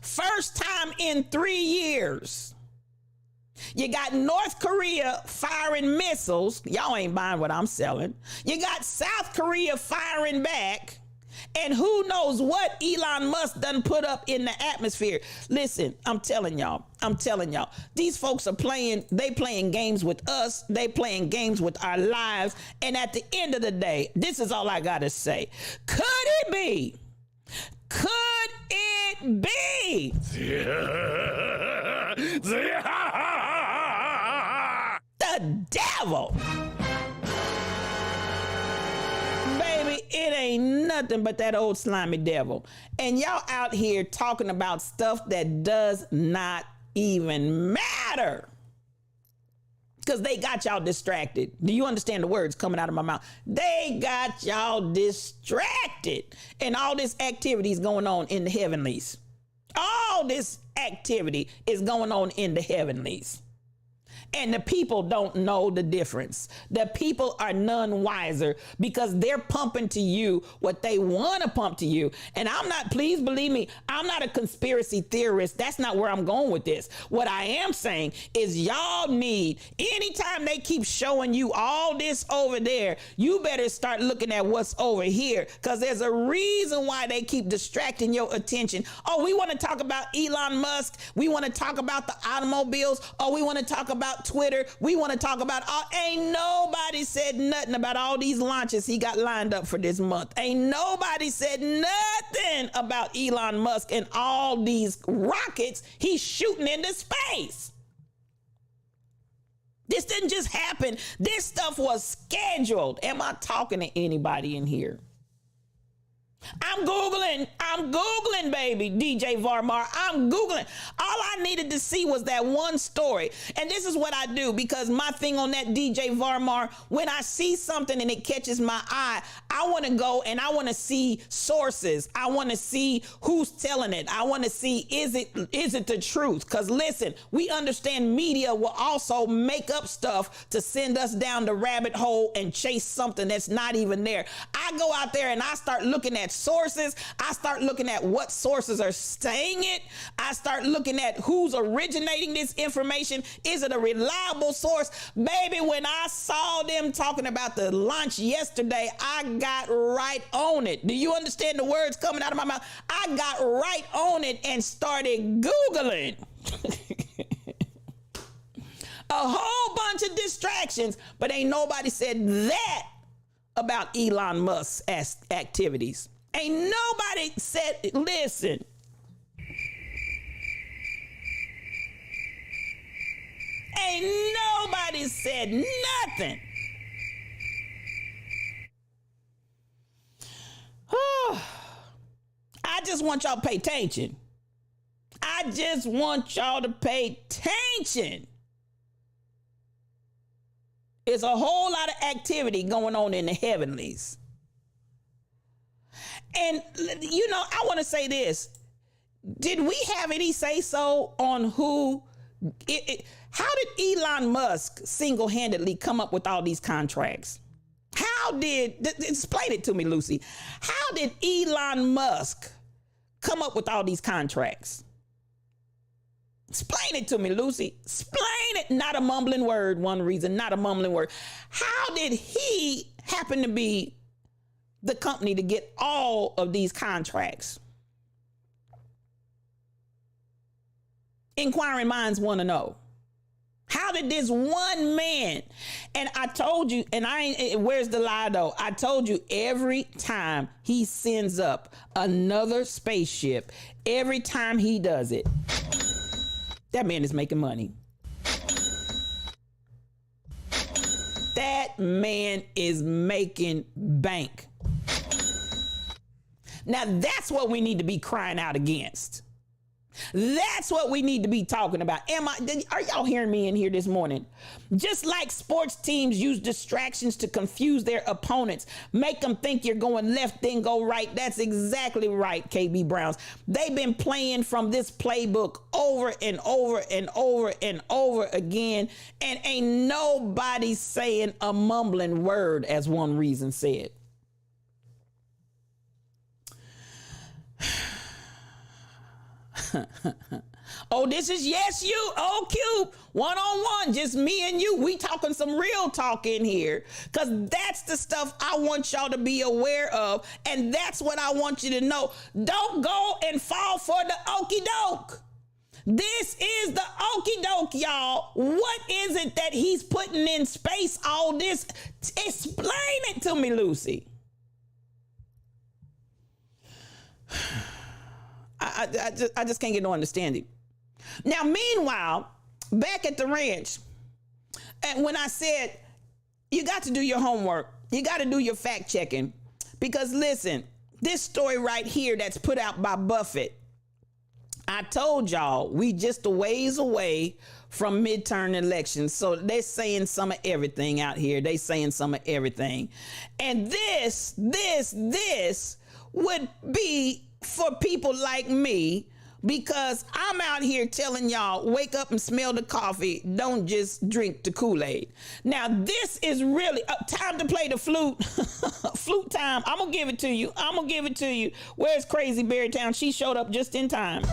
First time in 3 years. You got North Korea firing missiles. Y'all ain't buying what I'm selling. You got South Korea firing back. And who knows what Elon Musk done put up in the atmosphere. Listen, I'm telling y'all, these folks are playing games with us. They playing games with our lives. And at the end of the day, this is all I got to say. Could it be? The devil? Baby, it ain't nothing but that old slimy devil. And y'all out here talking about stuff that does not even matter. Because they got y'all distracted. Do you understand the words coming out of my mouth? They got y'all distracted. And all this activity is going on in the heavenlies. All this activity is going on in the heavenlies. And the people don't know the difference. The people are none wiser because they're pumping to you what they want to pump to you. And please believe me, I'm not a conspiracy theorist. That's not where I'm going with this. What I am saying is y'all need, anytime they keep showing you all this over there, you better start looking at what's over here because there's a reason why they keep distracting your attention. Oh, we want to talk about Elon Musk. We want to talk about the automobiles. Oh, we want to talk about Twitter. We want to talk about ain't nobody said nothing about all these launches he got lined up for this month. Ain't nobody said nothing about Elon Musk and all these rockets he's shooting into space. This didn't just happen. This stuff was scheduled. Am I talking to anybody in here? I'm Googling, baby, DJ Varmar. I'm Googling. All I needed to see was that one story. And this is what I do, because my thing on that, DJ Varmar, when I see something and it catches my eye, I want to go and I want to see sources. I want to see who's telling it. I want to see, is it the truth? Because listen, we understand media will also make up stuff to send us down the rabbit hole and chase something that's not even there. I go out there and I start looking at sources. I start looking at what sources are saying it. I start looking at who's originating this information. Is it a reliable source? Baby, when I saw them talking about the launch yesterday, I got right on it. Do you understand the words coming out of my mouth? I got right on it and started Googling. A whole bunch of distractions, but ain't nobody said that about Elon Musk's activities. Ain't nobody said, listen. Ain't nobody said nothing. I just want y'all to pay attention. I just want y'all to pay attention. There's a whole lot of activity going on in the heavenlies. And, you know, I want to say this. Did we have any say so on how did Elon Musk single-handedly come up with all these contracts? Explain it to me, Lucy. How did Elon Musk come up with all these contracts? Explain it to me, Lucy. Explain it. Not a mumbling word. One reason, not a mumbling word. How did he happen to be the company to get all of these contracts? Inquiring minds want to know. How did this one man, and I told you, and where's the lie though? I told you every time he sends up another spaceship, every time he does it, that man is making money. That man is making bank. Now that's what we need to be crying out against. That's what we need to be talking about. Are y'all hearing me in here this morning? Just like sports teams use distractions to confuse their opponents, make them think you're going left, then go right. That's exactly right, KB Browns. They've been playing from this playbook over and over and over and over again, and ain't nobody saying a mumbling word, as one reason said. Oh, this is Yes You, OQ, one-on-one, just me and you. We talking some real talk in here, because that's the stuff I want y'all to be aware of, and that's what I want you to know. Don't go and fall for the okie doke. This is the okie doke, y'all. What is it that he's putting in space, all this? Explain it to me, Lucy. I just can't get no understanding. Now, meanwhile, back at the ranch, and when I said you got to do your homework, you got to do your fact checking, because listen, this story right here that's put out by Buffett, I told y'all we just a ways away from midterm elections. So they're saying some of everything out here. They saying some of everything. And this would be for people like me, because I'm out here telling y'all, wake up and smell the coffee. Don't just drink the Kool-Aid. Now, this is really time to play the flute. Flute time. I'm going to give it to you. Where's Crazy Berrytown? She showed up just in time.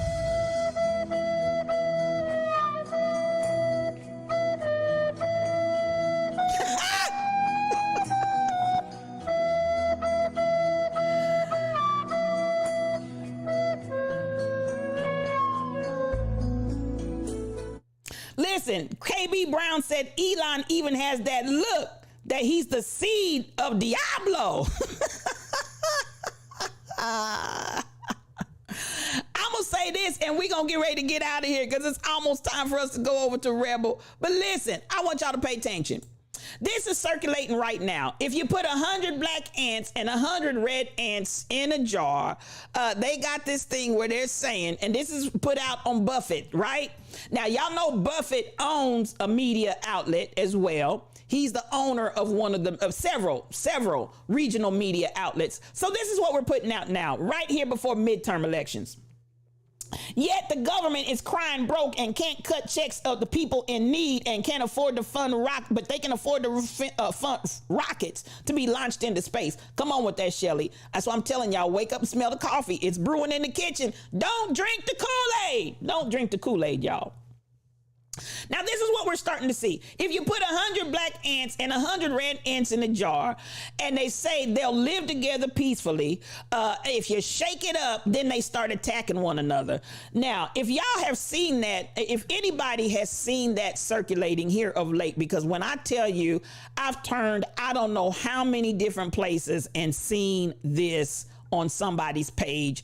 Listen, KB Brown said Elon even has that look that he's the seed of Diablo. I'm going to say this, and we're going to get ready to get out of here, because it's almost time for us to go over to Rebel. But listen, I want y'all to pay attention. This is circulating right now. If you put 100 black ants and 100 red ants in a jar, they got this thing where they're saying, and this is put out on Buffett, right? Now, y'all know Buffett owns a media outlet as well. He's the owner of several regional media outlets. So this is what we're putting out now, right here before midterm elections. Yet the government is crying broke and can't cut checks of the people in need and can't afford to fund but they can afford to fund rockets to be launched into space. Come on with that, Shelly. That's why I'm telling y'all, wake up and smell the coffee. It's brewing in the kitchen. Don't drink the Kool-Aid. Don't drink the Kool-Aid, y'all. Now, this is what we're starting to see. If you put 100 black ants and 100 red ants in a jar, and they say they'll live together peacefully, if you shake it up, then they start attacking one another. Now, if y'all have seen that, if anybody has seen that circulating here of late, because when I tell you, I've turned, I don't know how many different places and seen this on somebody's page.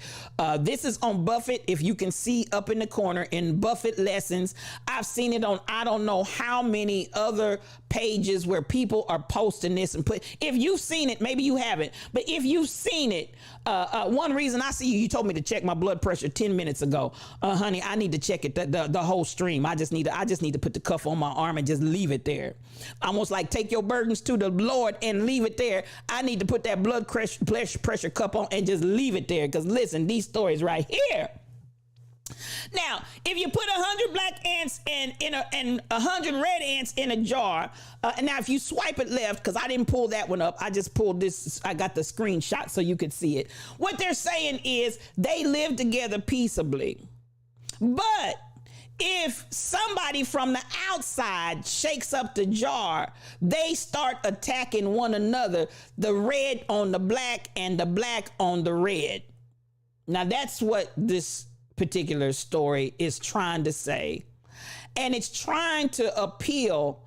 This is on Buffett. If you can see up in the corner in Buffett Lessons, I've seen it on I don't know how many other pages where people are posting this and if you've seen it, maybe you haven't, but if you've seen it, one reason I see you told me to check my blood pressure 10 minutes ago. Honey, I need to check it, the whole stream. I just need to put the cuff on my arm and just leave it there. Almost like take your burdens to the Lord and leave it there. I need to put that blood pressure cup on and just leave it there. Because listen, these stories right here. Now, if you put 100 black ants and 100 red ants in a jar, and now if you swipe it left, because I didn't pull that one up, I just pulled this, I got the screenshot so you could see it. What they're saying is they live together peaceably. But if somebody from the outside shakes up the jar, they start attacking one another, the red on the black and the black on the red. Now, that's what this particular story is trying to say. And it's trying to appeal.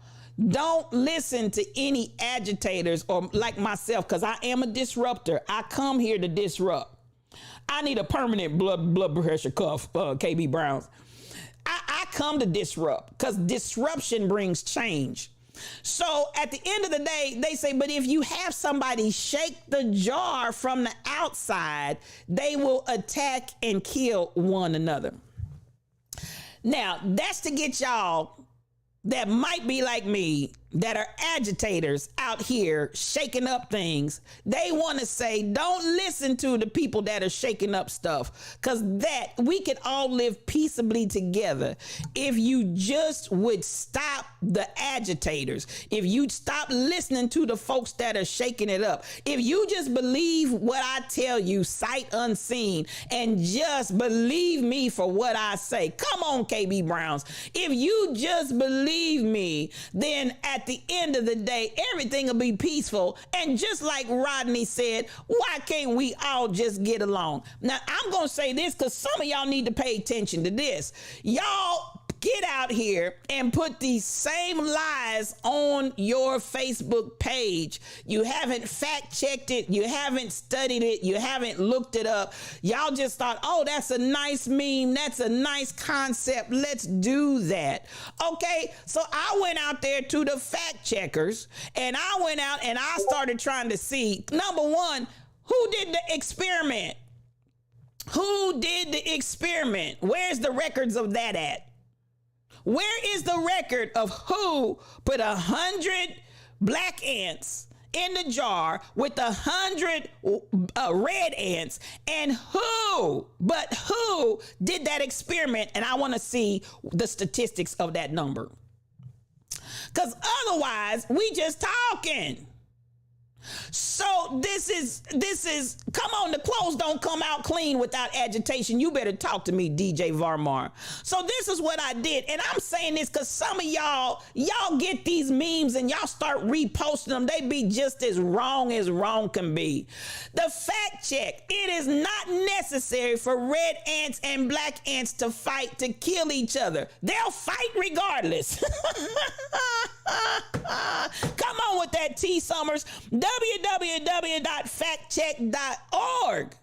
Don't listen to any agitators or like myself, because I am a disruptor. I come here to disrupt. I need a permanent blood pressure cuff, KB Browns. I come to disrupt because disruption brings change. So at the end of the day, they say, but if you have somebody shake the jar from the outside, they will attack and kill one another. Now, that's to get y'all that might be like me, that are agitators out here shaking up things. They want to say, don't listen to the people that are shaking up stuff, because that we could all live peaceably together if you just would stop the agitators, if you'd stop listening to the folks that are shaking it up, if you just believe what I tell you sight unseen and just believe me for what I say. Come on, KB Browns. If you just believe me, then at the end of the day, everything will be peaceful. And just like Rodney said, why can't we all just get along? Now, I'm going to say this because some of y'all need to pay attention to this. Y'all get out here and put these same lies on your Facebook page. You haven't fact checked it. You haven't studied it. You haven't looked it up. Y'all just thought, oh, that's a nice meme. That's a nice concept. Let's do that. Okay. So I went out there to the fact checkers and I went out and I started trying to see, number one, who did the experiment? Who did the experiment? Where's the records of that at? Where is the record of who put 100 black ants in the jar with 100 red ants, and who did that experiment? And I want to see the statistics of that number, because otherwise we just talking. So this is, come on, the clothes don't come out clean without agitation. You better talk to me, DJ Varmar. So this is what I did. And I'm saying this because some of y'all get these memes and y'all start reposting them. They be just as wrong can be. The fact check. It is not necessary for red ants and black ants to fight to kill each other. They'll fight regardless. Come on with that, T. Summers. www.factcheck.org.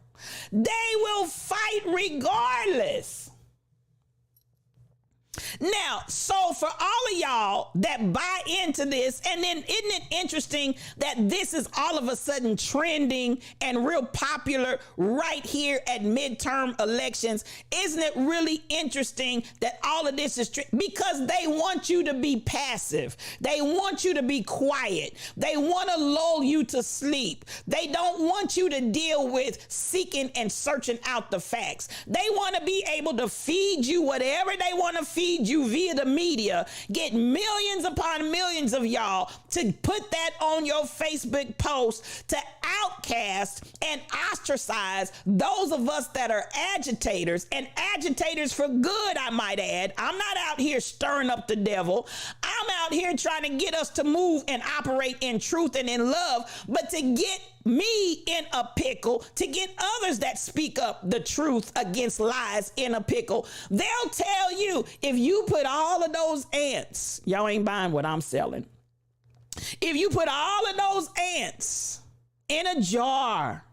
They will fight regardless. Now, so for all of y'all that buy into this, and then isn't it interesting that this is all of a sudden trending and real popular right here at midterm elections? Isn't it really interesting that all of this is because they want you to be passive. They want you to be quiet. They want to lull you to sleep. They don't want you to deal with seeking and searching out the facts. They want to be able to feed you whatever they want to feed you via the media, get millions upon millions of y'all to put that on your Facebook post to outcast and ostracize those of us that are agitators, and agitators for good, I might add. I'm not out here stirring up the devil. I'm out here trying to get us to move and operate in truth and in love, but to get me in a pickle, to get others that speak up the truth against lies in a pickle. They'll tell you, if you put all of those ants, y'all ain't buying what I'm selling. If you put all of those ants in a jar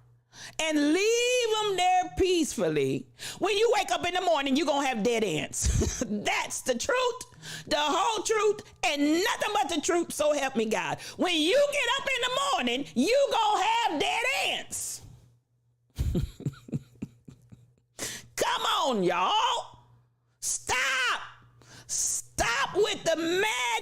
and leave them there peacefully, when you wake up in the morning, you're going to have dead ants. That's the truth, the whole truth, and nothing but the truth, so help me God. When you get up in the morning, you going to have dead ants. Come on, y'all. Stop with the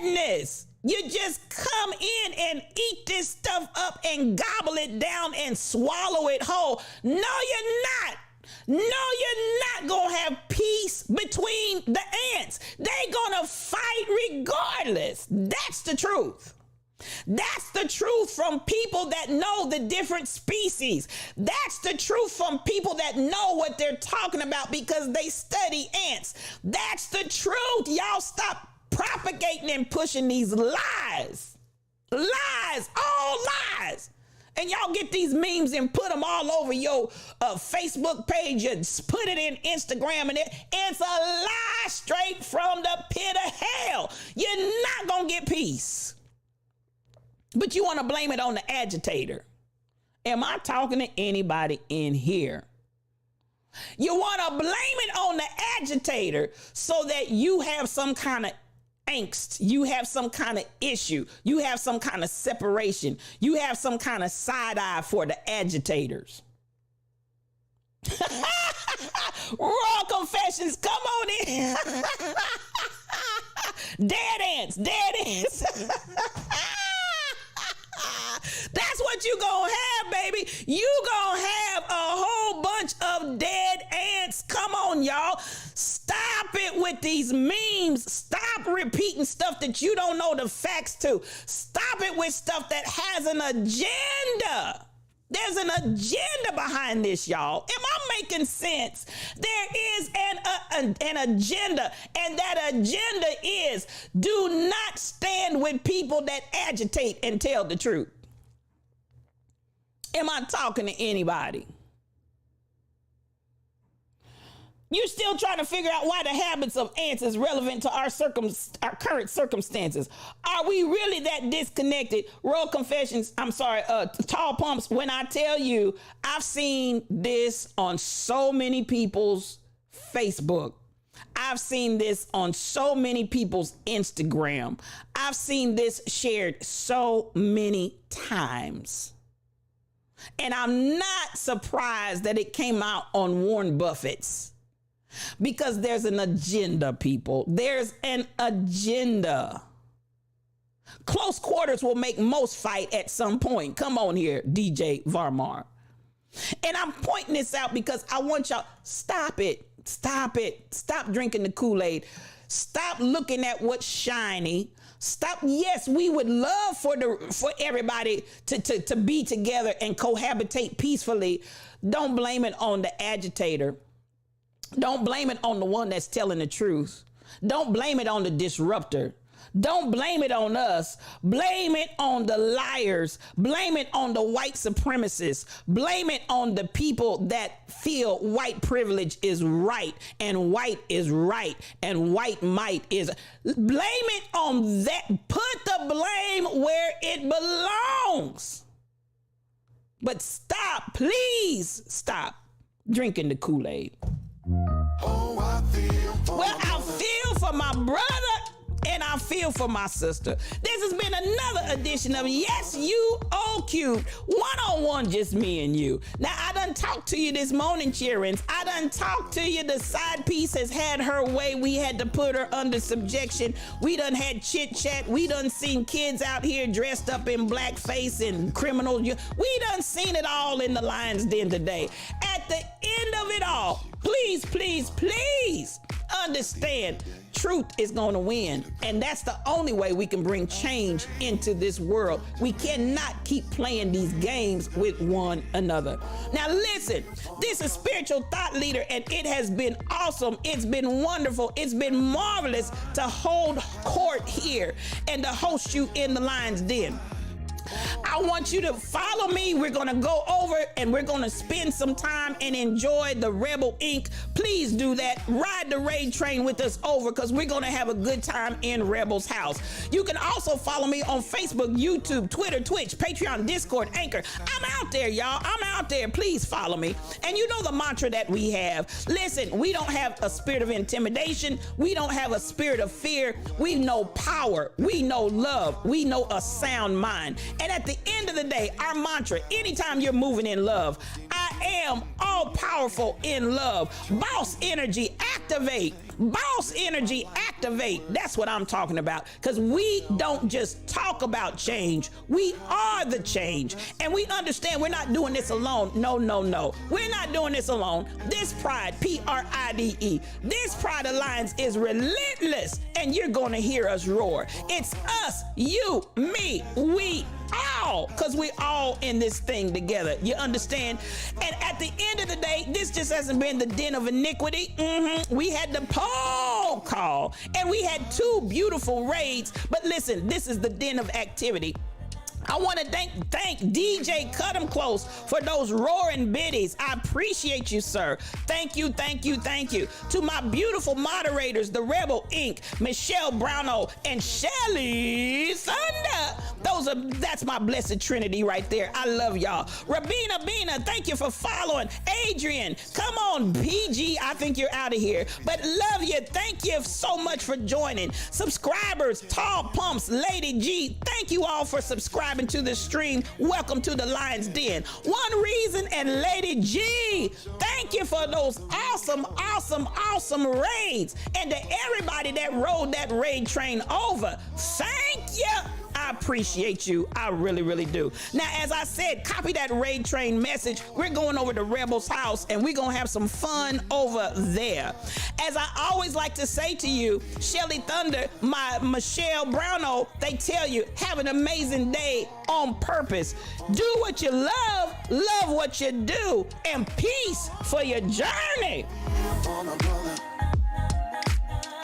madness. You just come in and eat this stuff up and gobble it down and swallow it whole. No, you're not. No, you're not going to have peace between the ants. They're going to fight regardless. That's the truth. That's the truth from people that know the different species. That's the truth from people that know what they're talking about because they study ants. That's the truth. Y'all stop propagating and pushing these lies. Lies, all lies. And y'all get these memes and put them all over your Facebook page and put it in Instagram, and it's a lie straight from the pit of hell. You're not going to get peace. But you want to blame it on the agitator. Am I talking to anybody in here? You want to blame it on the agitator so that you have some kind of angst. You have some kind of issue. You have some kind of separation. You have some kind of side eye for the agitators. Raw confessions, come on in. Dead ants, dead ants. That's what you gonna have, baby. You gonna have a whole bunch of dead ants. Come on, y'all. Stop it with these memes. Stop repeating stuff that you don't know the facts to. Stop it with stuff that has an agenda. There's an agenda behind this, y'all. Am I making sense? There is an agenda, and that agenda is do not stand with people that agitate and tell the truth. Am I talking to anybody? You're still trying to figure out why the habits of ants is relevant to our current circumstances. Are we really that disconnected? Raw confessions, Tall Pumps, when I tell you, I've seen this on so many people's Facebook. I've seen this on so many people's Instagram. I've seen this shared so many times. And I'm not surprised that it came out on Warren Buffett's. Because there's an agenda, people. There's an agenda. Close quarters will make most fight at some point. Come on here, DJ Varmar. And I'm pointing this out because I want y'all, stop it. Stop it. Stop drinking the Kool-Aid. Stop looking at what's shiny. Stop. Yes, we would love for everybody to be together and cohabitate peacefully. Don't blame it on the agitator. Don't blame it on the one that's telling the truth. Don't blame it on the disruptor. Don't blame it on us. Blame it on the liars. Blame it on the white supremacists. Blame it on the people that feel white privilege is right and white is right and white might is. Blame it on that. Put the blame where it belongs. But stop, please stop drinking the Kool-Aid. Well, I feel for my feel for my sister. This has been another edition of Yes You O Cubed, one-on-one, just me and you. Now, I done talked to you this morning, cheerings. I done talked to you. The side piece has had her way. We had to put her under subjection. We done had chit-chat. We done seen kids out here dressed up in blackface and criminals. We done seen it all in the Lion's Den today. At the end of it all, please, please, please understand, truth is going to win. And that's the only way we can bring change into this world. We cannot keep playing these games with one another. Now listen, this is Spiritual Thought Leader, and it has been awesome. It's been wonderful. It's been marvelous to hold court here and to host you in the Lion's Den. I want you to follow me. We're going to go over and we're going to spend some time and enjoy the Rebel Inc. Please do that. Ride the raid train with us over, because we're going to have a good time in Rebel's house. You can also follow me on Facebook, YouTube, Twitter, Twitch, Patreon, Discord, Anchor. I'm out there, y'all. I'm out there. Please follow me. And you know the mantra that we have. Listen, we don't have a spirit of intimidation. We don't have a spirit of fear. We know power. We know love. We know a sound mind. And at the end of the day, our mantra, anytime you're moving in love, I am all powerful in love. Boss energy, activate. Boss energy, activate. That's what I'm talking about. Because we don't just talk about change. We are the change. And we understand we're not doing this alone. No, no, no. We're not doing this alone. This pride, Pride, this Pride Alliance is relentless. And you're going to hear us roar. It's us, you, me, we all, because we all in this thing together. You understand? And at the end of the day, this just hasn't been the den of iniquity. We had the poll call and we had 2 beautiful raids. But listen, this is the den of activity. I want to thank DJ Cut 'em Close for those roaring biddies. I appreciate you, sir. Thank you, thank you, thank you. To my beautiful moderators, the Rebel Inc., Michelle Browno, and Shelly Thunder. That's my blessed trinity right there. I love y'all. Rabina Bina, thank you for following. Adrian, come on, PG. I think you're out of here. But love you. Thank you so much for joining. Subscribers, Tall Pumps, Lady G, thank you all for subscribing to the stream. Welcome to the Lion's Den. One Reason and Lady G, thank you for those awesome, awesome, awesome raids. And to everybody that rode that raid train over, thank you. I appreciate you. I really, really do. Now, as I said, copy that raid train message. We're going over to Rebel's house and we're going to have some fun over there. As I always like to say to you, Shelly Thunder, my Michelle Browno, they tell you, have an amazing day on purpose. Do what you love what you do, and peace for your journey.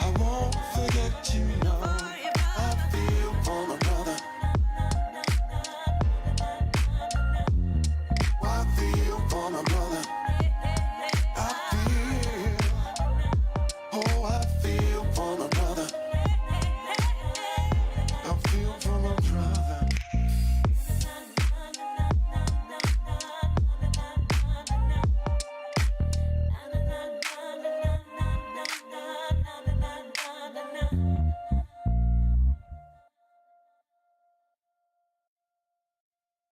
I won't forget you, no.